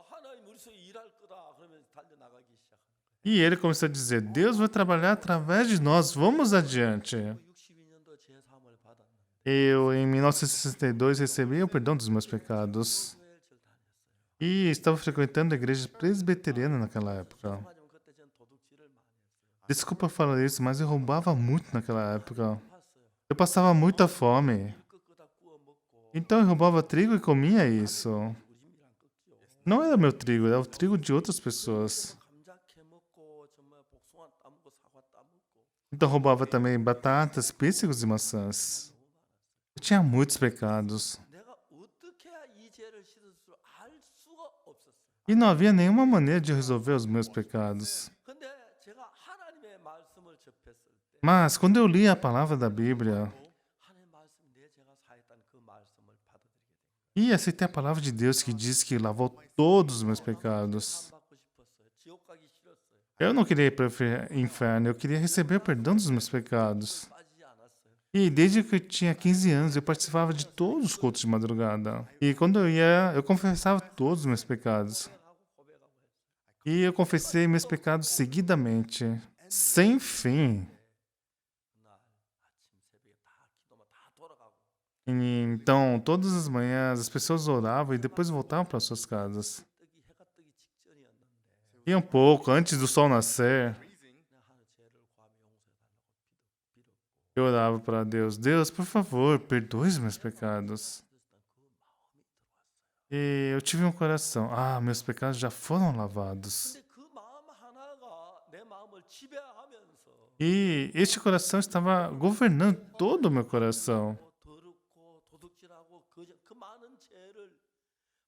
하나님 우리 속에 일할 거다 그러면 달려나가기 시작합니다. E ele começou a dizer: Deus vai trabalhar através de nós, vamos adiante. 62년도 제 사함을 받았는데 Eu, em 1962, recebi o perdão dos meus pecados. 교회를 다녔어요. E estava frequentando a igreja presbiteriana naquela época. 하지만 그때 전 도둑질을 많이 했어요. Desculpa falar isso, mas eu roubava muito naquela época. 봤어요. Eu passava muita fome. 끄끄다 구워 먹고 Então eu roubava trigo e comia isso. 우리 집이랑 끄지요. Não era meu trigo, era o trigo de outras pessoas. 감자 캐 먹고 정말 복숭아 따먹고 사과 따먹고 Então eu roubava também batatas, pêssegos e maçãs. Eu tinha muitos pecados. 내가 어떻게 해야 이 죄를 씻을 줄 알 수가 없었어요. E não havia nenhuma maneira de resolver os meus pecados. 근데 제가 하나님의 말씀을 접했을 때 Mas quando eu li a palavra da Bíblia 하나님의 말씀이 내 죄가 사했다는 그 말씀을 받아들이게 돼요. e aceitei a palavra de Deus que diz que lavou todos os meus pecados, 받고 싶었어요. 지옥 가기 싫었어요. eu não queria ir para o inferno, eu queria receber o perdão dos meus pecados. 빠지지 않았어요. E desde que eu tinha 15 anos, eu participava de todos os cultos de madrugada. E quando eu ia, eu confessava todos os meus pecados. 고백하고 했어요. E eu confessei meus pecados seguidamente, sem fim. 그날 아침 새벽에 다 기도만 다 돌아가고 E então, todas as manhãs, as pessoas oravam e depois voltavam para suas casas. 해가 뜨기 직전이었는데 E um pouco antes do sol nascer, 내가 하는 죄를 구하며 용서해달라고 빌었고 eu orava para Deus: Deus, por favor, perdoe os meus pecados. E eu tive um coração: meus pecados já foram lavados. 근데 그 마음 하나가 내 마음을 지배하면서 E este coração estava governando todo o meu coração. 더럽고 도둑질하고 그 많은 죄를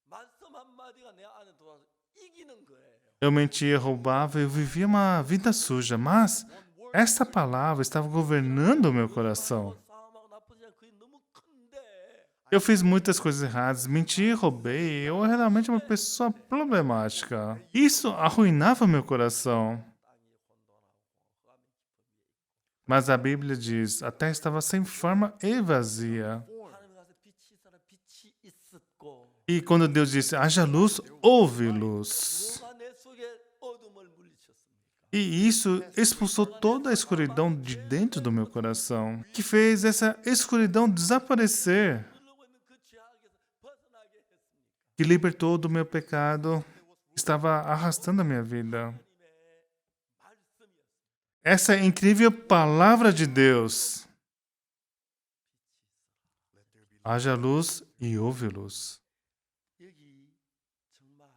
말씀 한마디가 내 안에 들어와서 이기는 거예요. Eu mentia, roubava, eu vivia uma vida suja, mas essa palavra estava governando o meu coração. 싸움하고 나쁘지 않아 그게 너무 큰데 Eu fiz muitas coisas erradas, menti, roubei, eu era realmente uma pessoa problemática. Isso arruinava meu coração. 땅이 혼돈하고 흑암의 깊은 위에 있고 Mas a Bíblia diz: a terra estava sem forma e vazia. 하나님 가서 빛이 있어라 빛이 있었고 E quando Deus disse: haja luz, houve luz. 누가 내 속에 어둠을 물리쳤습니까? E isso expulsou toda a escuridão de dentro do meu coração, que fez essa escuridão desaparecer, 누르고 있는 그 죄악에서 벗어나게 했습니까? que libertou do meu pecado, estava arrastando a minha vida. 하나님의 말씀이었습니다. Essa incrível palavra de Deus. Haja luz e houve luz. 여기 정말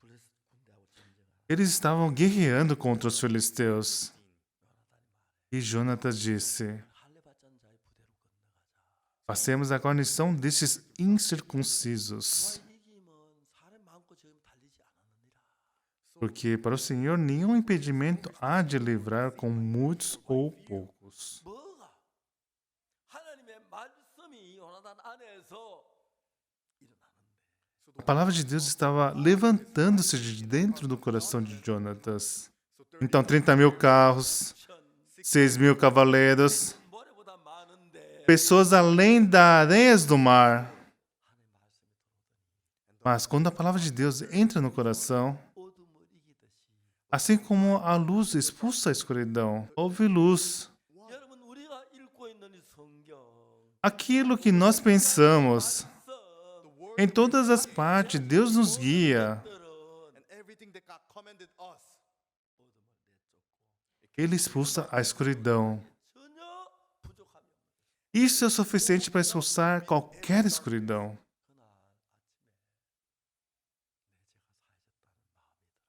블레셋 군대하고 전쟁을 Eles estavam guerreando contra os filisteus. 요나단이 말해. E Jonatas disse: 할례 받지 않은 자의 부대로 건너가자. passemos a guarnição desses incircuncisos. 그와 이기면 사람 많고 적으면 달리지 않았느니라. Porque para o Senhor nenhum impedimento há de livrar com muitos ou poucos. 뭐가 하나님의 말씀이 요나단 안에서 일어나는데 A palavra de Deus estava levantando-se de dentro do coração de Jonatas. Então, 30.000 carros, 6.000 cavaleiros. 모래보다 많은데 pessoas além das areias do mar. Mas quando a palavra de Deus entra no coração, 어둠을 이기듯이 assim como a luz expulsa a escuridão, houve luz. 여러분 우리가 읽고 있는 이 성경 Aquilo que nós pensamos, The word em todas as partes, Deus nos guia. 들은 and everything that God commanded us, 어둠을 내쫓고 Ele expulsa a escuridão. 전혀 부족함이 없는 Isso é suficiente para expulsar qualquer escuridão. 그날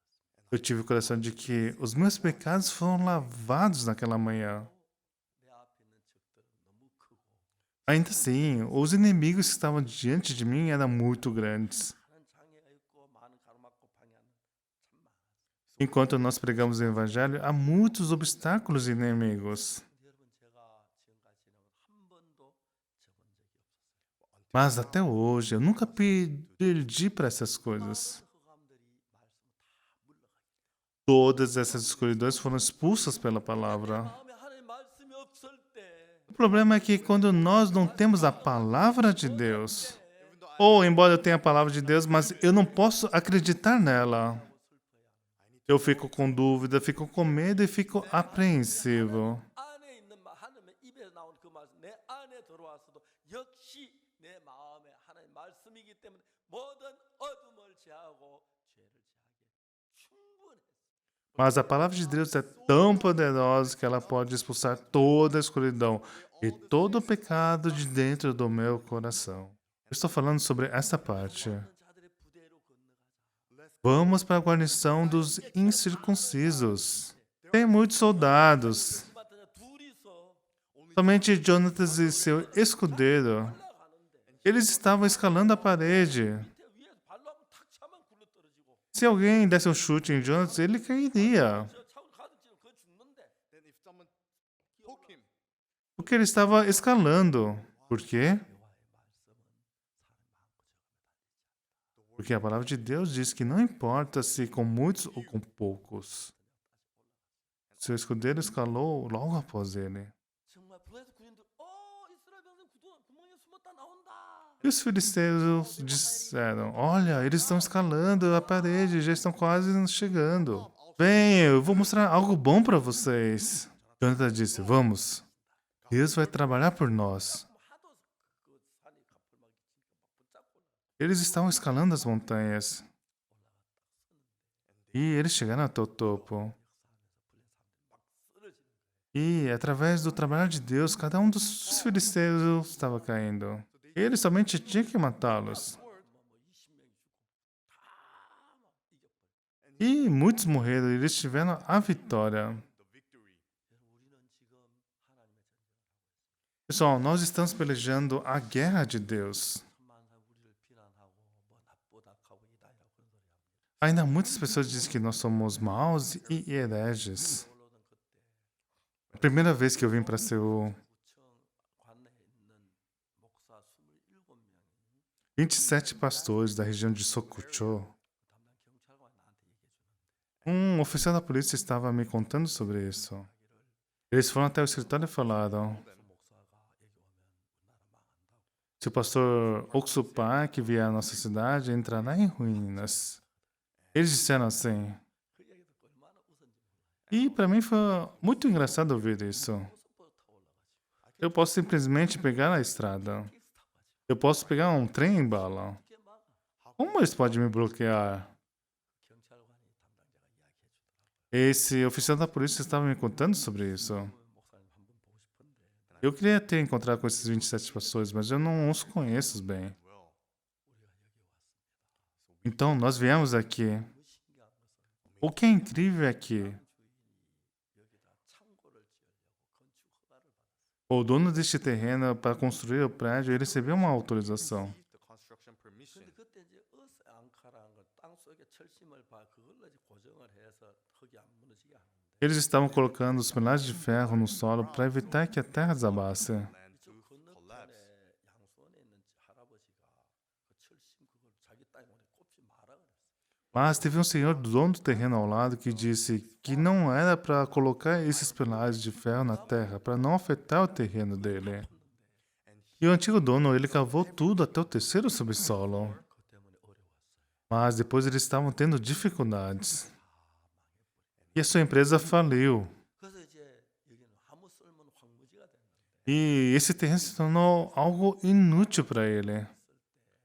아침에 Eu tive o coração de que os meus pecados foram lavados naquela manhã. 내 앞에 있는 적들은 너무 크고 Ainda assim, os inimigos que estavam diante de mim eram muito grandes. 많은 장애가 있고 많은 가로막고 방해하는 참 많아. Enquanto nós pregamos o evangelho, há muitos obstáculos e inimigos. 근데 여러분 제가 지금까지 한 번도 접은 적이 없었어요. Mas até hoje, eu nunca perdi para essas coisas. 많은 흑암들이 말씀을 다 물러가게. Todas essas escuridões foram expulsas pela palavra. 마음에 하나님 말씀이 없을 때 O problema é que quando nós não temos a palavra de Deus, even though ou embora eu tenha a palavra de Deus, mas eu não posso acreditar nela, eu fico com dúvida, fico com medo e fico apreensivo. 안에 있는 하나님의 입에서 나온 그 말씀 내 안에 들어와서도 역시 내 마음에 하나님 말씀이기 때문에 모든 어둠을 제하고 죄를 제하게 충분해. Mas a palavra de Deus é tão poderosa que ela pode expulsar toda a escuridão e todo o pecado de dentro do meu coração. Eu estou falando sobre essa parte. 모든 자들의 부대로 건너가자. Vamos para a guarnição dos incircuncisos. Tem muitos soldados. 스바타냐 둘이서 Somente Jonatas e seu escudeiro. 올라가는데 Eles estavam escalando a parede. 밑에 위에서 발로 하면 탁 차면 굴러 떨어지고 Se alguém desse um chute em Jonatas, ele cairia. 저 차고 가득 찌면 그거 죽는데 then if someone poke him, Porque ele estava escalando. Por quê? 여호와의 말씀은 사람 마음고 Porque a palavra de Deus diz que não importa se com muitos ou com poucos. Seu escudeiro escalou logo após ele. 정말 블레셋 군인들 이스라엘 백성 구멍에 숨었다 나온다. E os filisteus disseram: Olha, eles estão escalando a parede, já estão quase chegando. Vem, eu vou mostrar algo bom para vocês. Jonathan disse: Vamos. Deus vai trabalhar por nós. 하도 그 산이 가풀막이 치니까 막 붙잡고 Eles estavam escalando as montanhas. E eles chegaram até o topo. E, através do trabalho de Deus, cada um dos filisteus estava caindo. Ele somente tinha que matá-los. E muitos morreram, e eles tiveram a vitória. the victory. 우리는 지금 하나님의 전쟁을 Pessoal, nós estamos pelejando a guerra de Deus. 천만 사람 우리를 비난하고 뭐 나쁘다 하고 이다이라고 그런 소리 합니다. Ainda muitas pessoas dizem que nós somos maus e hereges. 올라오던 그때 A primeira vez que eu vim para Seul, 구청 관내에 있는 목사 27명이 27 pastores da região de Sokucho, 담당 경찰관이 나한테 얘기해 주는데 oficial da polícia estava me contando sobre isso. Eles foram até o escritório e falaram: 그 목사가 여기 오면 우리나라 망한다고. se o pastor Oksupak vier à nossa cidade, entrará em ruínas. Eles disseram assim. 그 얘기 듣고 얼마나 웃었는지 몰라요. E para mim foi muito engraçado ouvir isso. 고속버스 타고 올라가지고 Eu posso simplesmente pegar a estrada. 택시 타고 가지고 Eu posso pegar um trem em bala. 어떻게 막아? Como eles podem me bloquear? 경찰관이 담당자가 이야기해 주더라고요. Esse oficial da polícia estava me contando sobre isso. 목사님 한번 보고 싶은데 Eu queria ter encontrado com esses 27 pastores, mas eu não os conheço bem. Well, 우리가 여기 왔습니다. Então, nós viemos aqui. 너무 신기한 것은 O que é incrível é que 주인이 여기다 창고를 지으려고 건축 허가를 받았어요. o dono deste terreno, para construir o prédio, ele recebeu uma autorização. received the construction permission. 근데 그때 이제 앙카라는 걸땅 속에 철심을 봐 그걸로 이제 고정을 해서 흙이 안 무너지게 하는데 Eles estavam colocando os pilares de ferro no solo para evitar que a terra desabasse. Land to 이쪽 건너편에 collapse. 양손에 있는 할아버지가 그 철심 그걸 자기 땅에 오래 꼽지 마라 그랬어요. Mas teve um senhor dono do terreno ao lado que disse que não era para colocar esses pilares de ferro na terra, para não afetar o terreno dele. E o antigo dono, ele cavou tudo até o terceiro subsolo. 그것 때문에 어려웠어요. Mas depois eles estavam tendo dificuldades. E a sua empresa faliu. 그래서 이제 여기는 아무 쓸모없는 황무지가 된 건데. E esse terreno se tornou algo inútil para ele.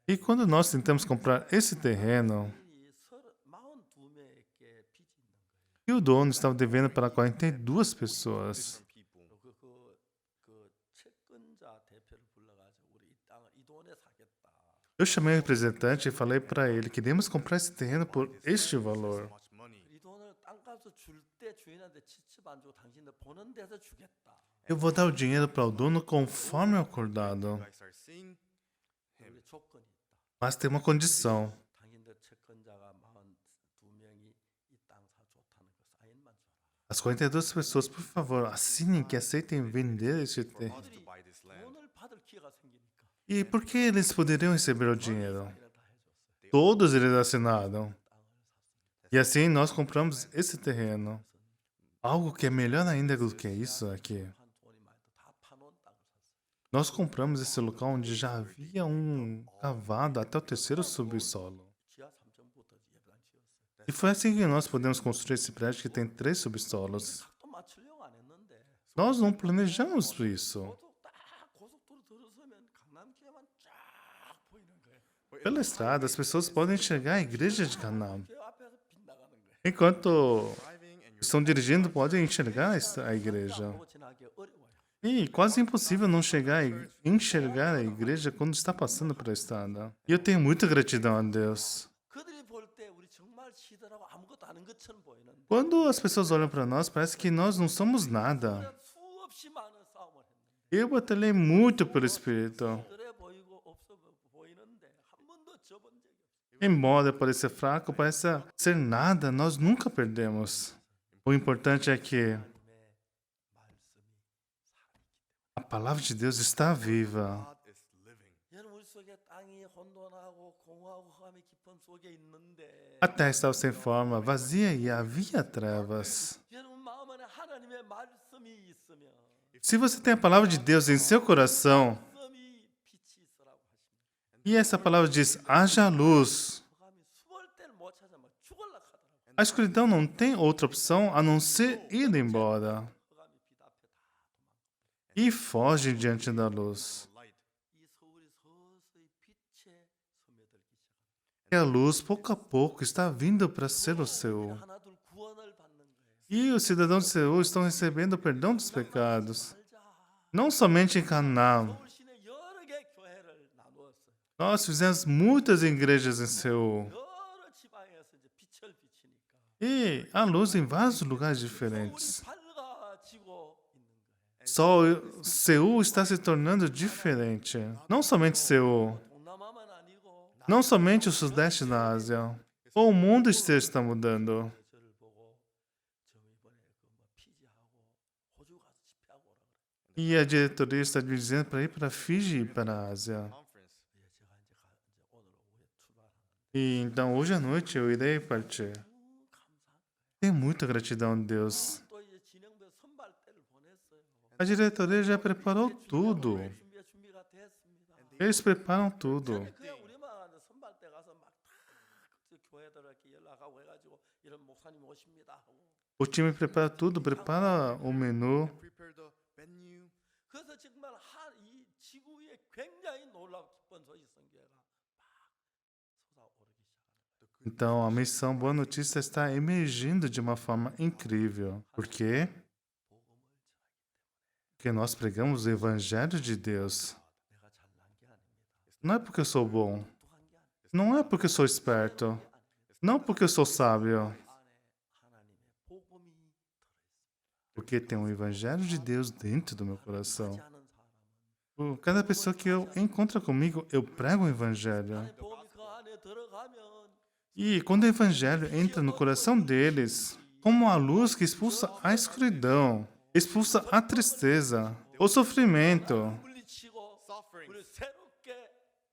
E quando nós tentamos comprar esse terreno, 이 42명에게 빚이 있는 거예요. e o dono estava devendo para 42 pessoas. Different people. 그 채권자 대표를 불러가지고 우리 이 땅을 이 돈에 사겠다. Eu chamei o representante e falei para ele que devemos comprar esse terreno por este valor. Much money. 이 돈을 땅값을 줄 때 주인한테 지급 안 주고 당신들 보는 데서 주겠다. Eu vou dar o dinheiro para o dono conforme acordado. You guys are seeing him. 우리 조건이 있다. Mas tem uma condição. 당신들 채권자가 42명이 이 땅 사 좋다는 거 사인만 줘라. As 42 pessoas, por favor, assinem que aceitem vender este terreno. Us to buy this land. 돈을 받을 기회가 생기니까 E por que eles poderiam receber o dinheiro? 사인을 다 해줬어요. Todos eles assinaram. 땅을 샀습니다. E assim nós compramos esse terreno. Algo que é melhor ainda do que isso aqui. 한 돈이 많이 다 파놓은 땅을 샀어요. Nós compramos esse local onde já havia cavado até o terceiro subsolo. 지하 3층부터 예배당 지었어요. E foi assim que nós podemos construir esse prédio que tem 3 subsolos. 또 맞추려고 안 했는데 Nós não planejamos isso. 저도 딱 고속도로 들어서면 강남교회만 쫙 보이는 거예요. Pela estrada, as pessoas podem enxergar a igreja de Canaã. 교회 앞에서 빗나가는 거예요. Enquanto Driving and you're estão dirigindo, podem enxergar a igreja. 보고 지나기 어려워요. E quase impossível não chegar e enxergar a igreja quando está passando pela estrada. E eu tenho muita gratidão a Deus. 그들이 볼 때 우리 정말 시들하고 아무것도 아닌 것처럼 보이는데 Quando as pessoas olham para nós, parece que nós não somos nada. 수없이 많은 싸움을 했는데 Eu batalhei muito pelo Espírito. 그래 보이고 없어 보이는데 한 번도 져본 적이 없어요. Embora pareça fraco, pareça ser nada, nós nunca perdemos. O importante é que 하나님의 말씀이 a palavra de Deus está viva. God is living. 여러분 우리 속에 땅이 혼돈하고 공허하고 흑암의 깊음 속에 있는데 A terra estava sem forma, vazia e havia trevas. 여러분 마음 안에 하나님의 말씀이 있으면 Se você tem a palavra de Deus em seu coração, 말씀이 빛이 있으라고 하십니다. e essa palavra diz: haja luz. 흑암이 숨을 때를 못 찾으면 죽을라 하더라고요. A escuridão não tem outra opção a não ser ir embora. 흑암이 빛 앞에 다 도망가. E foge diante da luz. Light. 이 서울이 서서히 빛에 스며들기 시작합니다. E a luz, pouco a pouco, está vindo para ser o Seul. 하나둘 구원을 받는 거예요. E os cidadãos de Seul estão recebendo o perdão dos pecados. 살자. Não somente em Canaã. 서울 시내 여러 개 교회를 나누었어요. Nós fizemos muitas igrejas em Seul. 여러 지방에서 이제 빛을 비치니까 E há luz em vários lugares 서울이 diferentes. 밝아지고 있는 거예요. Só Seul está se tornando diferente. Não somente Seul. 동남아만 아니고 Não somente o sudeste da Ásia. O mundo inteiro está mudando. 저를 보고 저 이번에 그뭐 피지하고 호주 가서 집회하고 오라 그래. E a diretoria está me dizendo para ir para Fiji e para a Ásia. Conference. 예, 제가 이제 오늘 오후에 출발하는. E então hoje à noite eu irei partir. 감사. Tenho muita gratidão a Deus. 또 이제 진행부 선발 때를 보냈어요. A diretoria já preparou tudo. 준비가 됐습니다. Eles preparam tudo. 그냥 우리만 선발 때 가서 막다 교회들 이렇게 연락하고 해가지고 이런 목사님 오십니다 하고. O time prepara tudo, prepara o menu. Prepare the venue. 그래서 정말 이 지구에 굉장히 놀라운 기쁜 소식 선교회가 막 솟아오르기 시작합니다. Então a missão Boa Notícia está emergindo de uma forma incrível. Por quê? 복음을 전하기 Porque nós pregamos o Evangelho de Deus. 내가 잘난 게 아닙니다. Não é porque eu sou bom. 똑똑한 게 아닙니다. Não é porque eu sou esperto. Não porque eu sou sábio. 안에 하나님의 복음이 들어있습니다. Porque tem o Evangelho de Deus dentro do meu coração. 하지 않은 사람은 Por cada pessoa que eu encontro comigo, eu prego o Evangelho. 하나님의 복음이 그 안에 들어가면 E quando o Evangelho entra no coração deles, como a luz que expulsa a escuridão, expulsa a tristeza, o sofrimento, 물리치고 Suffering. 우리 새롭게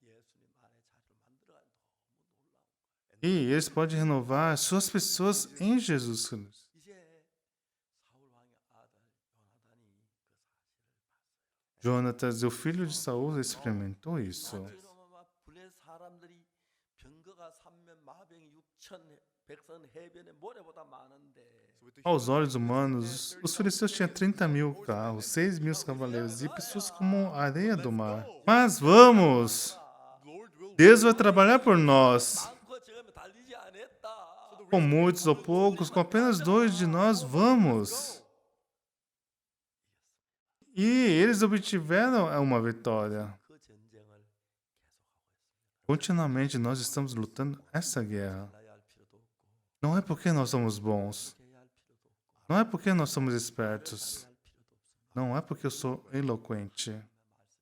예수님 안에 자리를 만들어가는 너무 놀라운 거예요. e eles podem renovar suas pessoas em Jesus Cristo. 이제 사울 왕의 아들 요나단이 그 사실을 봤어요. Jonatas, o filho de Saul, experimentou isso. 이러면 블레 사람들이 병거가 3면 마병이 6천 백성 해변에 모래보다 많은데 So with the Aos human olhos humanos, os filisteus tinham 30.000 carros, 6.000 cavaleiros e pessoas como a areia do mar. Mas vamos! Lord will Deus vai trabalhar por nós. 많고 적으면 달리지 않았다. Com muitos ou poucos, com apenas 2 de nós, vamos! E eles obtiveram uma vitória. 그 전쟁을 계속하고 있습니다. Continuamente nós estamos lutando essa guerra. 나야 할 필요도 없고 Não é porque nós somos bons. 해야 할 필요도 없고 Não é porque nós somos espertos. 할 필요도 없습니다. Não é porque eu sou eloquente. 말씀이 제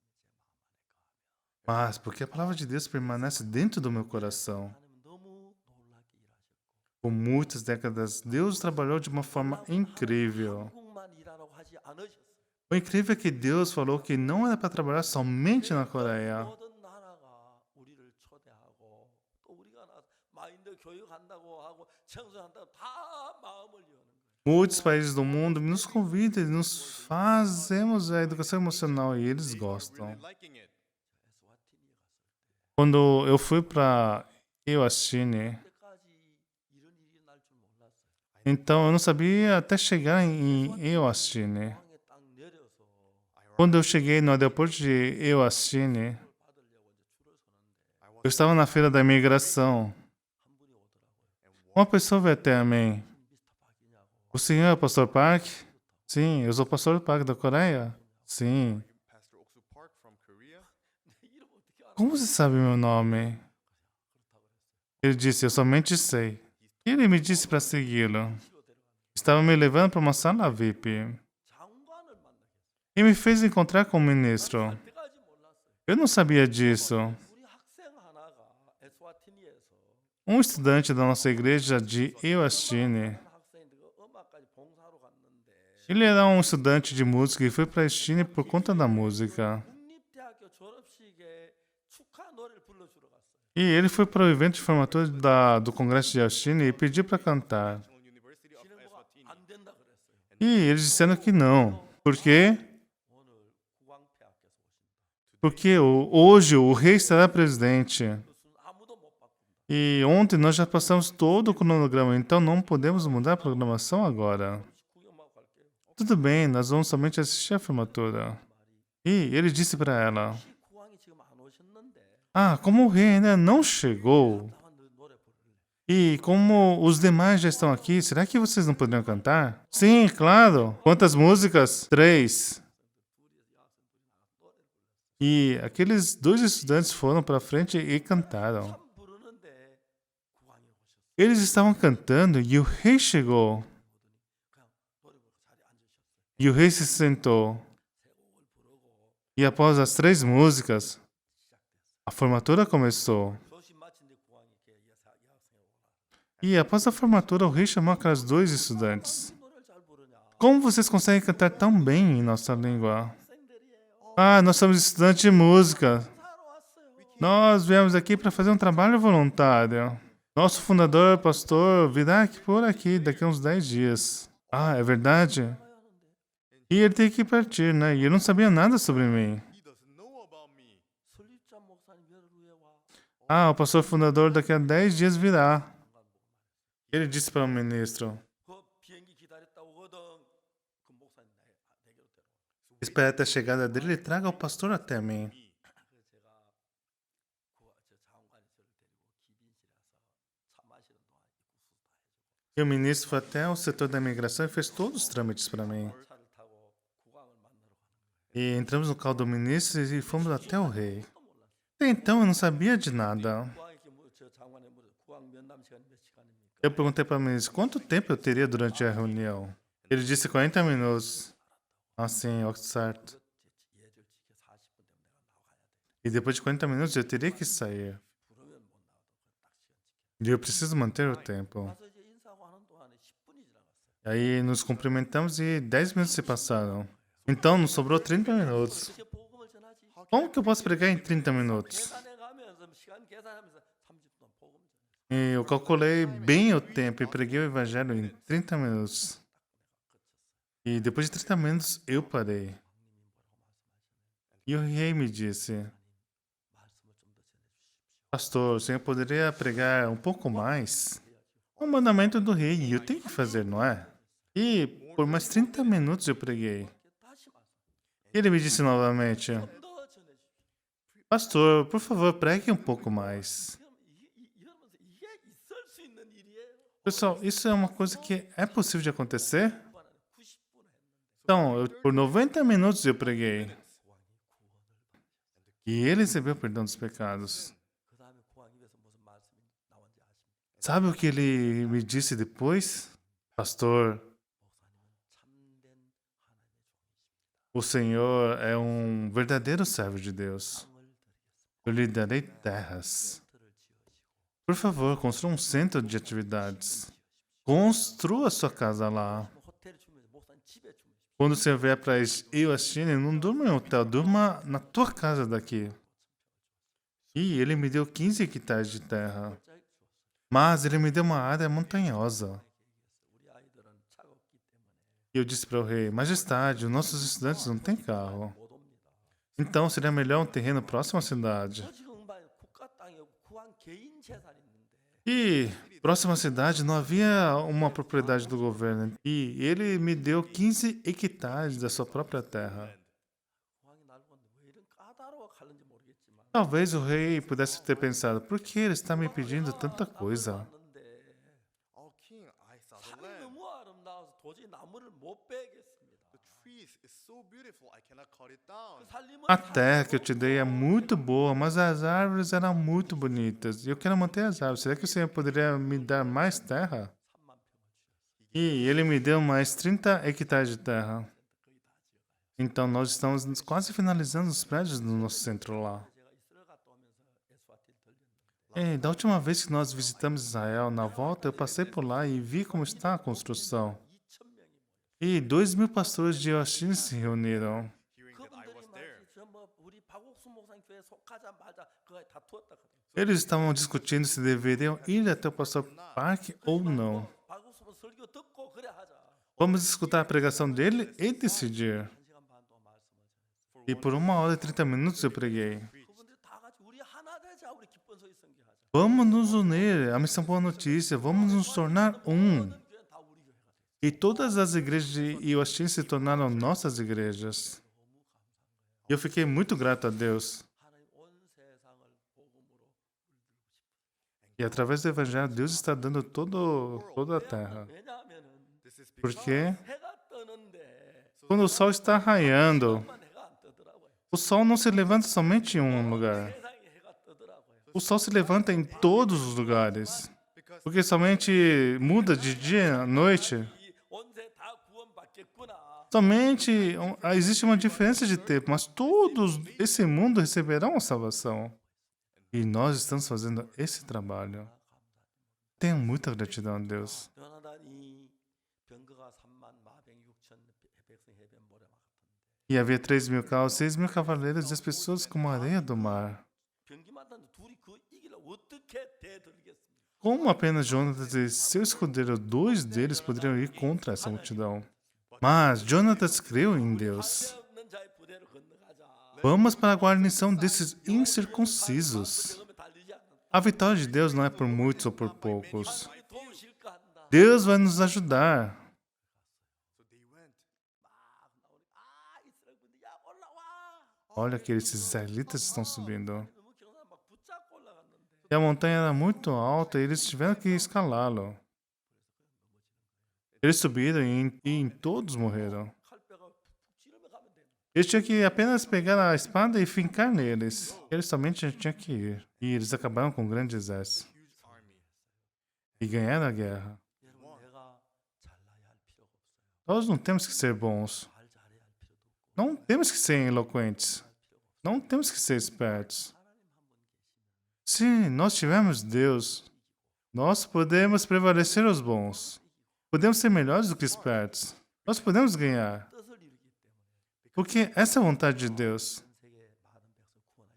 마음 안에 Mas porque a palavra de Deus permanece dentro do meu coração. 하나님 너무 놀랍게 일하셨고 Por muitas décadas, Deus trabalhou de uma forma incrível. 한국만 일하라고 하지 않으셨어요. O incrível é que Deus falou que não era para trabalhar somente na Coreia. 모든 나라가 우리를 초대하고 또 우리가 나서 마인드 교육한다고 하고 청소한다고 다 마음을 여는 거예요. Muitos países do mundo nos convidam e nos fazemos a educação emocional e eles gostam. really liking it. 에스와티니에 갔을 Quando eu fui para Eswatini, 때까지 이런 일이 날 줄 몰랐어요. então eu não sabia até chegar em Eswatini. 공항에 딱 내려서 Quando eu cheguei no aeroporto de Eswatini, 받으려고 이제 줄을 서는데 eu estava na feira da imigração. 한 분이 오더라고요. Uma pessoa veio até a mim. 미스터 박이냐고. O senhor é o pastor Park? Sim, eu sou o pastor Park da Coreia. Sim. Pastor Oksu Park from Korea. 내 이름 어떻게 알아? Como você sabe meu nome? Ele disse, eu somente sei. E ele me disse para segui-lo. Estava me levando para uma sala VIP. 장관을 만나겠어요. E me fez encontrar com o ministro. 그때까지 몰랐어요. Eu não sabia disso. 우리 학생 하나가 에스와티니에서 Um estudante da nossa igreja de Eswatini. 학생인데 그 음악까지 봉사로 갔는데 Ele era um estudante de música e foi para a Eswatini por conta da música. 국립대학교 졸업식에 축하 노래를 불러주러 갔어요. E ele foi para o evento de formatura do Congresso de Eswatini e pediu para cantar. National University of 신흥부가 Eswatini. 안 된다 그랬어요. E eles disseram que não. Por quê? 오늘 국왕폐하께서 오신다. Porque hoje o rei será presidente. 그 순 아무도 못 바꾼다. E ontem nós já passamos todo o cronograma, então não podemos mudar a programação agora. 구경하고 갈게요. Tudo bem, nós vamos somente assistir a formatura. E ele disse para ela: 혹시 국왕이 지금 안 오셨는데 Ah, como o rei ainda não chegou 나만 노래 부를래? e como os demais já estão aqui, será que vocês não poderiam cantar? Sim, claro. Quantas músicas? 3. E aqueles 2 estudantes foram para frente e cantaram. 참 부르는데 국왕이 오셨어요. Eles estavam cantando e o rei chegou. 그냥 노래 부르고 자리에 앉으셨어요. E o rei se sentou. 세 곡을 부르고 E após as 3 músicas, a formatura começou. 소식 마친 뒤 국왕이 이렇게 이 학생이 오라. E após a formatura, o rei chamou aquelas 2 estudantes. 무슨 노래를 잘 부르냐? Como vocês conseguem cantar tão bem em nossa língua? 학생들이에요. Ah, nós somos estudantes de música. 사러 왔어요. Nós viemos aqui para fazer um trabalho voluntário. Nosso fundador, pastor, virá aqui por aqui daqui a uns 10 dias. Ah, é verdade? 가야 하는데 E ele tem que partir, né? E ele não sabia nada sobre mim. He doesn't know about me. 설립자 목사님 열흘 후에 와. Ah, o pastor fundador daqui a 10 dias virá. Ele disse para o ministro: 그 비행기 기다렸다 오거든. 그 목사님 내게로 데려와. Espere até a chegada dele e traga o pastor até mim. 그래서 제가 저 장관이 저를 데리고 기빈실에서 차 마시는 동안 입국 수수 다 해주고 E o ministro foi até o setor da imigração e fez todos os trâmites para mim. 차를 타고 국왕을 만나러 가는 거예요. E entramos no carro do ministro e fomos até o rei. 또 몰랐어요. Até então eu não sabia de nada. 국왕이 저 장관에 물어 국왕 면담 시간이 몇 시간입니까? Eu perguntei para o ministro quanto tempo eu teria durante a reunião. Ele disse 40 minutos. Assim, certo. 얘들 지켜 40분 되면 내가 나가야 돼. E depois de 40 minutos eu teria que sair. 부르면 못 나와도 딱 시간 지켜. E eu preciso manter o tempo. 가서 이제 인사하고 하는 동안에 10분이 지나갔어요. Aí nos cumprimentamos e 10 minutos se passaram. Então nos sobrou 30 minutos. 어떻게 복음을 전하지? Como que eu posso pregar em 30 minutos? 계산해 가면서 시간 계산하면서 30분 복음 전해. E eu calculei bem o tempo e preguei o evangelho em 30 minutos. E depois de 30 minutos eu parei. E o rei me disse: 말씀을 좀 더 전해 주십시오. Pastor, o senhor poderia pregar um pouco mais? É um mandamento do rei e eu tenho que fazer, não é? E por mais 30 minutos eu preguei. 다시 말씀. Ele me disse novamente: 좀 더 전해 주십시오. Pastor, por favor, pregue um pouco mais. 이러면서 이게 있을 수 있는 일이에요. Pessoal, isso é uma coisa que é possível de acontecer? 9분 안에 90분 했는데 Então, por 90 minutos eu preguei. 왕이 구원을 받으셨어요. E ele recebeu o perdão dos pecados. 그 다음에 그 왕 입에서 무슨 말씀이 나온지 아십니까? Sabe o que ele me disse depois? Pastor, 목사님은 참된 하나님의 종이십니다. o Senhor é um verdadeiro servo de Deus. 땅을 드리겠습니다. Eu lhe darei terras. 센터를 지으시고 Por favor, construa um centro de atividades. Construa sua casa lá. 호텔 주무세요. 목사님 집에 주무십시오. Quando você vier para China, não durma em hotel, durma na tua casa daqui. E ele me deu 15 hectares de terra. Mas ele me deu uma área montanhosa. 우리 아이들은 차가 없기 때문에 E eu disse para o rei: Majestade, os nossos estudantes não têm carro. 못 옵니다. Então seria melhor um terreno próximo à cidade. 저 지금 봐요. 국가 땅에 구한 개인 재산이 있는데 E próxima à cidade não havia uma propriedade do governo. E ele me deu 15 hectares da sua própria terra. 왕이 날 보는데 왜 이런 까다로워 하는지 모르겠지만 Talvez o rei pudesse ter pensado: por que ele está me pedindo tanta coisa? 왔는데 Oh, king, I saw the 산이 land. 너무 아름다워서 도저히 나무를 못 베겠습니다. The trees is so beautiful, I cannot cut it down. 그 살림을 A terra que eu te dei é muito boa, mas as árvores eram muito bonitas. E eu quero manter as árvores. Será que o Senhor poderia me dar mais terra? 3만 평을 주셨어요. E ele me deu mais 30 hectares de terra. 거의 다 지어가요. Então nós estamos quase finalizando os prédios do nosso centro lá. 제가 이스라엘 갔다 오면서 에스와티를 들렸는데 Da última vez que nós visitamos Israel, na volta eu passei por lá e vi como está a construção. 2,000명이 모여. E 2.000 pastores de Yoshim se reuniram. Hearing that I 그분들이 was there. 말이지 저뭐 우리 박옥수 목사님 교회 속하자마자 그거 다투었다 그래요. Eles estavam discutindo se deveriam ir até o pastor Park ou não. 박옥수 목사 설교 듣고 그래 하자. Vamos escutar a pregação dele e decidir. 1시간 반 동안 말씀을 전했어요. E por 1 hora e 30 minutos eu preguei. 그분들이 다 같이 우리 하나 되자. 우리 기쁜 소리 선교하자. Vamos nos unir, a missão boa notícia, vamos nos tornar um. 모든 교회는 다 우리 교회가 됐어요. E todas as igrejas de Yoshim se tornaram nossas igrejas. 너무 감사한 거예요. E eu fiquei muito grato a Deus. 하나님 온 세상을 복음으로 물들고 싶어요. E através do Evangelho, Deus está dando toda a terra. 왜냐하면은 This is Por because quê? 해가 뜨는데 Quando o sol está raiando, 만 해가 안 뜨더라고요. o sol não se levanta somente em um lugar. 세상에 해가 뜨더라고요. O sol se levanta em todos os lugares. because Porque somente muda de dia à noite. 이 온세 다 구원받겠구나. Somente existe uma diferença de tempo, mas todos esse mundo receberão a salvação. E nós estamos fazendo esse trabalho. Tenho muita gratidão a Deus. 요나단이 병거가 3만 마병 6천 백성 해변 모래막 같은데 E havia 3.000 carros, 6.000 cavaleiros e as pessoas como a areia do mar. 병기만 단 둘이 그 이기려 어떻게 대들겠습니까? Como apenas Jonatas e seu escudeiro, 2 deles poderiam ir contra essa multidão. Mas Jonatas creu em Deus. 할례 없는 자의 부대로 건너가자. Vamos para a guarnição desses incircuncisos. 그러면 달리지 않는다. A vitória de Deus não é por muitos ou por poucos. 하나님이 도우실까 한다. Deus vai nos ajudar. so they went. 막 나오니 이스라엘 군대 야 올라와. Olha que esses israelitas estão subindo. 너무 경사 막 붙잡고 올라갔는데 E a montanha era muito alta e eles tiveram que escalá-lo. Eles subiram e em todos morreram. 칼뼈가 푹푹 찌르며 가면 돼. Eles tinham que apenas pegar a espada e fincar neles. Eles somente tinham que ir. E eles acabaram com um grande exército. Huge army. E ganharam a guerra. 여러분 내가 잘나야 할 필요가 없어요. Nós não temos que ser bons. 잘해야 할 필요도 없고. Não temos que ser eloquentes. Não temos que ser espertos. 하나님 한 분 계시면 Se nós tivermos Deus, nós podemos prevalecer os bons. Podemos ser melhores do que espertos. Nós podemos ganhar. 뜻을 이루기 때문에 Porque essa é a vontade de Deus. 전 세계 많은 백성 구원하기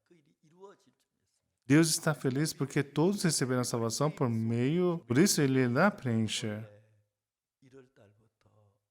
기뻐해. 그 일이 이루어질 줄 믿습니다. Deus está feliz porque todos receberam a salvação por meio. Por isso ele irá preencher. 1월 달부터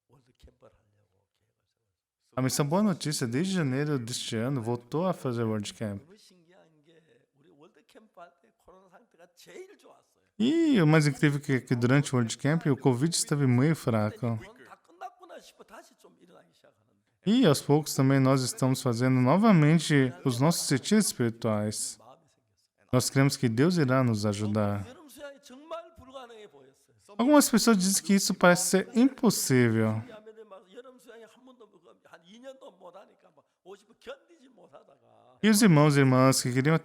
월드 캠프를 하려고 계획을 세웠어요. A missão Boa Notícia, desde janeiro deste ano, voltou a fazer World Camp. 너무 신기한 게 우리 월드 캠프 할 때 코로나 상태가 제일 좋았어요. E o mais incrível é que durante o World Camp o Covid esteve meio fraco. 다 끝났구나 싶어 다시 좀 일어나기 시작하는데 E aos poucos também nós estamos fazendo novamente os nossos retiros espirituais. 마음이 생겼어요. Nós cremos que Deus irá nos ajudar. 여름 수양이 정말 불가능해 보였어요. Algumas pessoas dizem que isso parece ser impossível. 하면은 막 여름 수양이 한 번도 한 2년도 못 하니까 막 50분 견디지 못하다가 E os irmãos e irmãs que queriam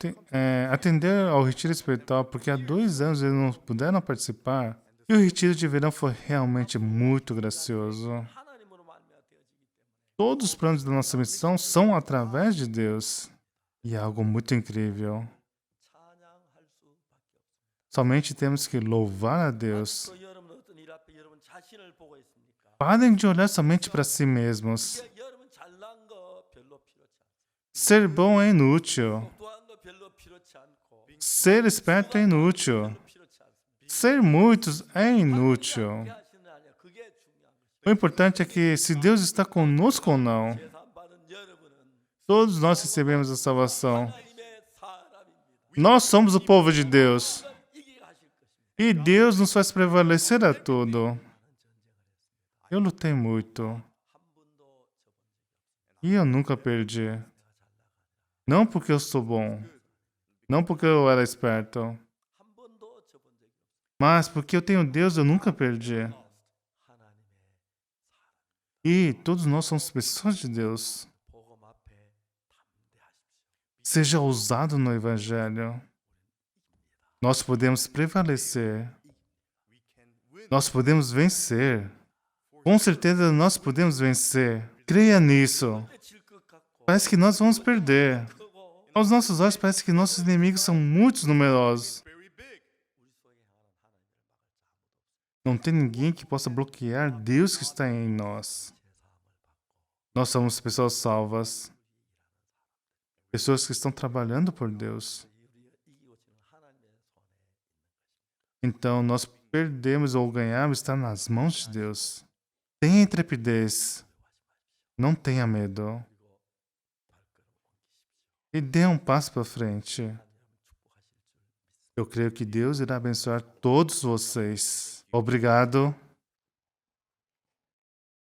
atender ao retiro espiritual, porque há 2 anos eles não puderam participar, e o retiro de verão foi realmente muito gracioso. 하나님으로 말미암아 되어지기 때문에 Todos os planos da nossa missão são através de Deus. E é algo muito incrível. 찬양할 수밖에 없어요. Somente temos que louvar a Deus. 또 여러분 어떤 일 앞에 여러분 자신을 보고 있습니까? Parem de olhar somente para si mesmos. 여러분 잘난 거 별로 필요치 않아요. Ser bom é inútil. 똑똑한 거 별로 필요치 않고 Ser esperto é inútil. 별로 필요치 않습니다. Ser muitos é inútil. 그게 하시는 아니야. 그게 중요한 것이죠. O importante é que se Deus está conosco ou não. 재산 받은 여러분은 Todos nós recebemos a salvação. 하나님의 사람입니다. Nós somos o povo de Deus. 이기게 하실 것입니다. E Deus nos faz prevalecer a tudo. Eu lutei muito. 한 번도 저번 E eu nunca perdi. Não porque eu sou bom. Não porque eu era esperto. 한 번도 저번 적이 없어요. Mas porque eu tenho Deus, eu nunca perdi. 하나님의 E todos nós somos pessoas de Deus. 복음 앞에 담대하십시오. Seja ousado no Evangelho. Nós podemos prevalecer. We can win. Nós podemos vencer. Com certeza nós podemos vencer. Creia nisso. 질것 같고 Parece que nós vamos perder. 크고 Aos nossos olhos parece que nossos inimigos são muito numerosos. Very big. 우리 속에 향하는 하나님을 막을 Não tem ninguém que possa bloquear Deus que está em nós. Nós somos pessoas salvas. Pessoas que estão trabalhando por Deus. 이기고 지는 하나님의 손에 Então, nós perdemos ou ganhamos está nas mãos de Deus. Tenha intrepidez. Não tenha medo. E dê um passo para frente. Eu creio que Deus irá abençoar todos vocês. Obrigado.